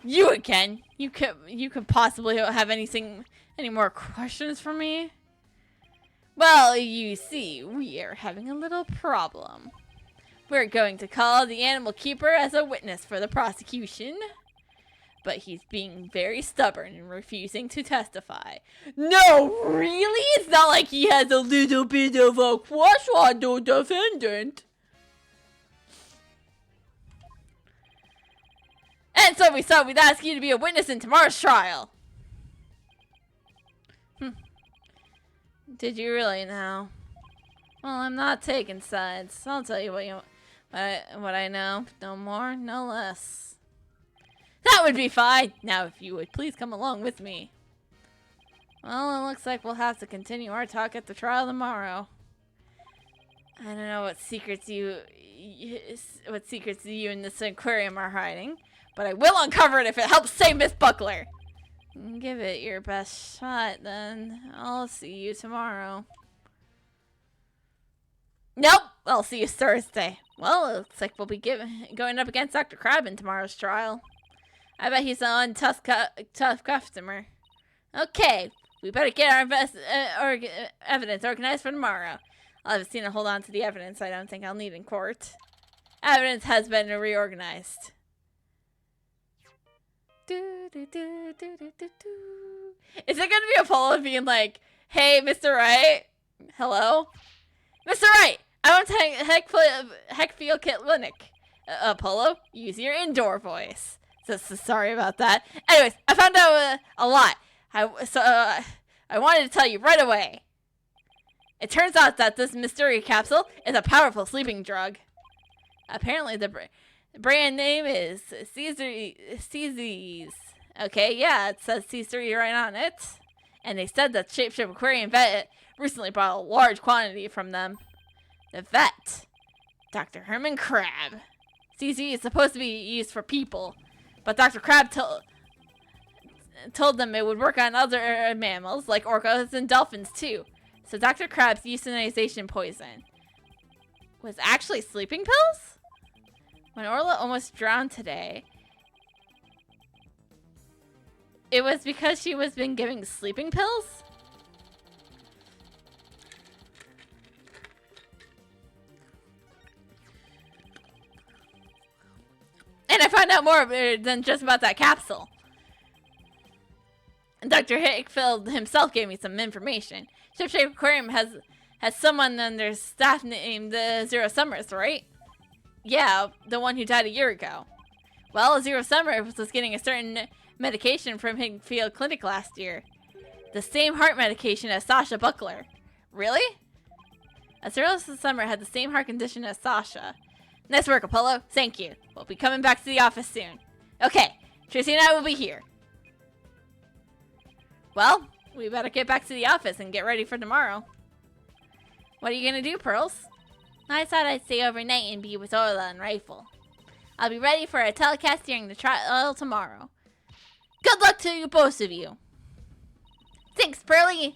[SPEAKER 1] You again? You could possibly have any more questions for me? Well, you see, we are having a little problem. We're going to call the animal keeper as a witness for the prosecution. But he's being very stubborn and refusing to testify. No, really? It's not like he has a little bit of a crush on the defendant. And so we thought we'd ask you to be a witness in tomorrow's trial. Did you really now? Well, I'm not taking sides. I'll tell you what I know. No more, no less. That would be fine. Now, if you would please come along with me. Well, it looks like we'll have to continue our talk at the trial tomorrow. I don't know what secrets you in this aquarium are hiding, but I will uncover it if it helps save Miss Buckler. Give it your best shot, then. I'll see you tomorrow. Nope, I'll see you Thursday. Well, it looks like we'll be going up against Dr. Crab in tomorrow's trial. I bet he's a tough customer. Okay, we better get our evidence organized for tomorrow. I'll have to hold on to the evidence I don't think I'll need in court. Evidence has been reorganized. Is it gonna be Apollo being like, hey, Mr. Wright? Hello? Mr. Wright, I want to heck field kit clinic. Apollo, use your indoor voice. So sorry about that. Anyways, I found out a lot. I wanted to tell you right away. It turns out that this mystery capsule is a powerful sleeping drug. Apparently the brand name is Caesar's. Okay, yeah, it says Caesar right on it. And they said that Shapeshift Aquarium vet recently bought a large quantity from them. The vet, Dr. Herman Crab. CZ is supposed to be used for people, but Dr. Crab told them it would work on other mammals, like orcas and dolphins too. So Dr. Crab's euthanization poison was actually sleeping pills? When Orla almost drowned today, it was because she was been giving sleeping pills? And I found out more than just about that capsule. And Dr. Hickfield himself gave me some information. Shipshape Aquarium has someone on their staff named Zero Summers, right? Yeah, the one who died a year ago. Well, Zero Summers was getting a certain medication from Hickfield Clinic last year. The same heart medication as Sasha Buckler. Really? Zero Summer had the same heart condition as Sasha. Nice work, Apollo. Thank you. We'll be coming back to the office soon. Okay, Tracy and I will be here. Well, we better get back to the office and get ready for tomorrow. What are you gonna do, Pearls? I thought I'd stay overnight and be with Orla and Rifle. I'll be ready for a telecast during the trial tomorrow. Good luck to you, both of you. Thanks, Pearly.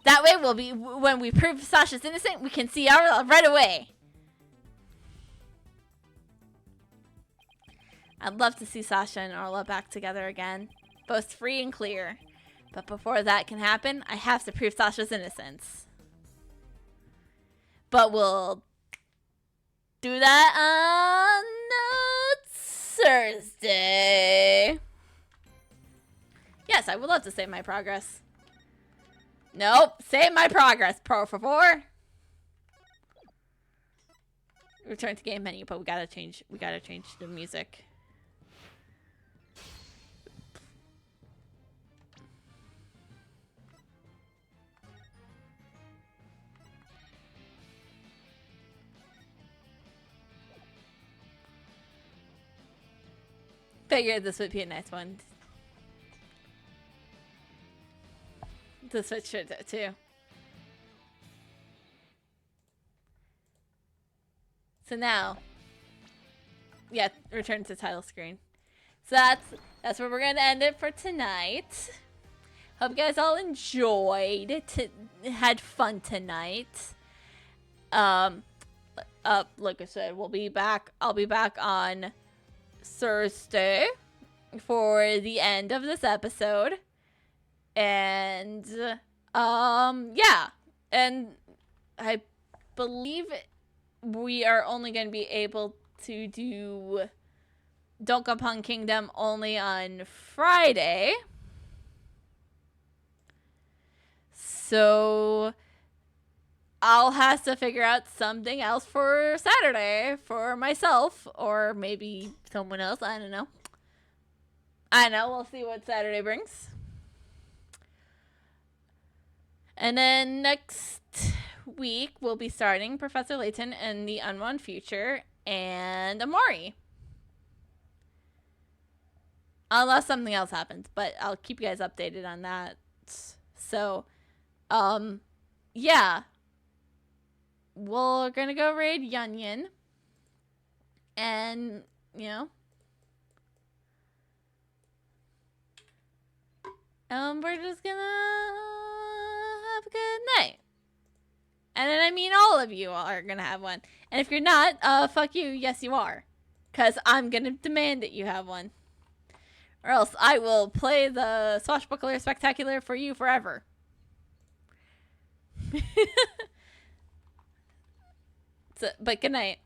[SPEAKER 1] That way, when we prove Sasha's innocent, we can see Orla right away. I'd love to see Sasha and Orla back together again. both free and clear. But before that can happen, I have to prove Sasha's innocence. But we'll do that on Thursday. Yes, I would love to save my progress. Nope, save my progress, por favor. Return to game menu, but we gotta change the music. Figured this would be a nice one to switch it to. So now, yeah, return to title screen. So that's where we're gonna end it for tonight. Hope you guys all enjoyed, had fun tonight. Like I said, I'll be back on Thursday for the end of this episode. And yeah, and I believe we are only going to be able to do Dokapon Kingdom only on Friday. So I'll have to figure out something else for Saturday for myself, or maybe someone else. I don't know. We'll see what Saturday brings. And then next week, we'll be starting Professor Layton and the Unwanted Future and Amori. Unless something else happens, but I'll keep you guys updated on that. So, yeah. We're gonna go raid Yunyan. And, you know. We're just gonna have a good night. And then I mean all of you are gonna have one. And if you're not, fuck you, yes you are. 'Cause I'm gonna demand that you have one. Or else I will play the Swashbuckler Spectacular for you forever. But good night.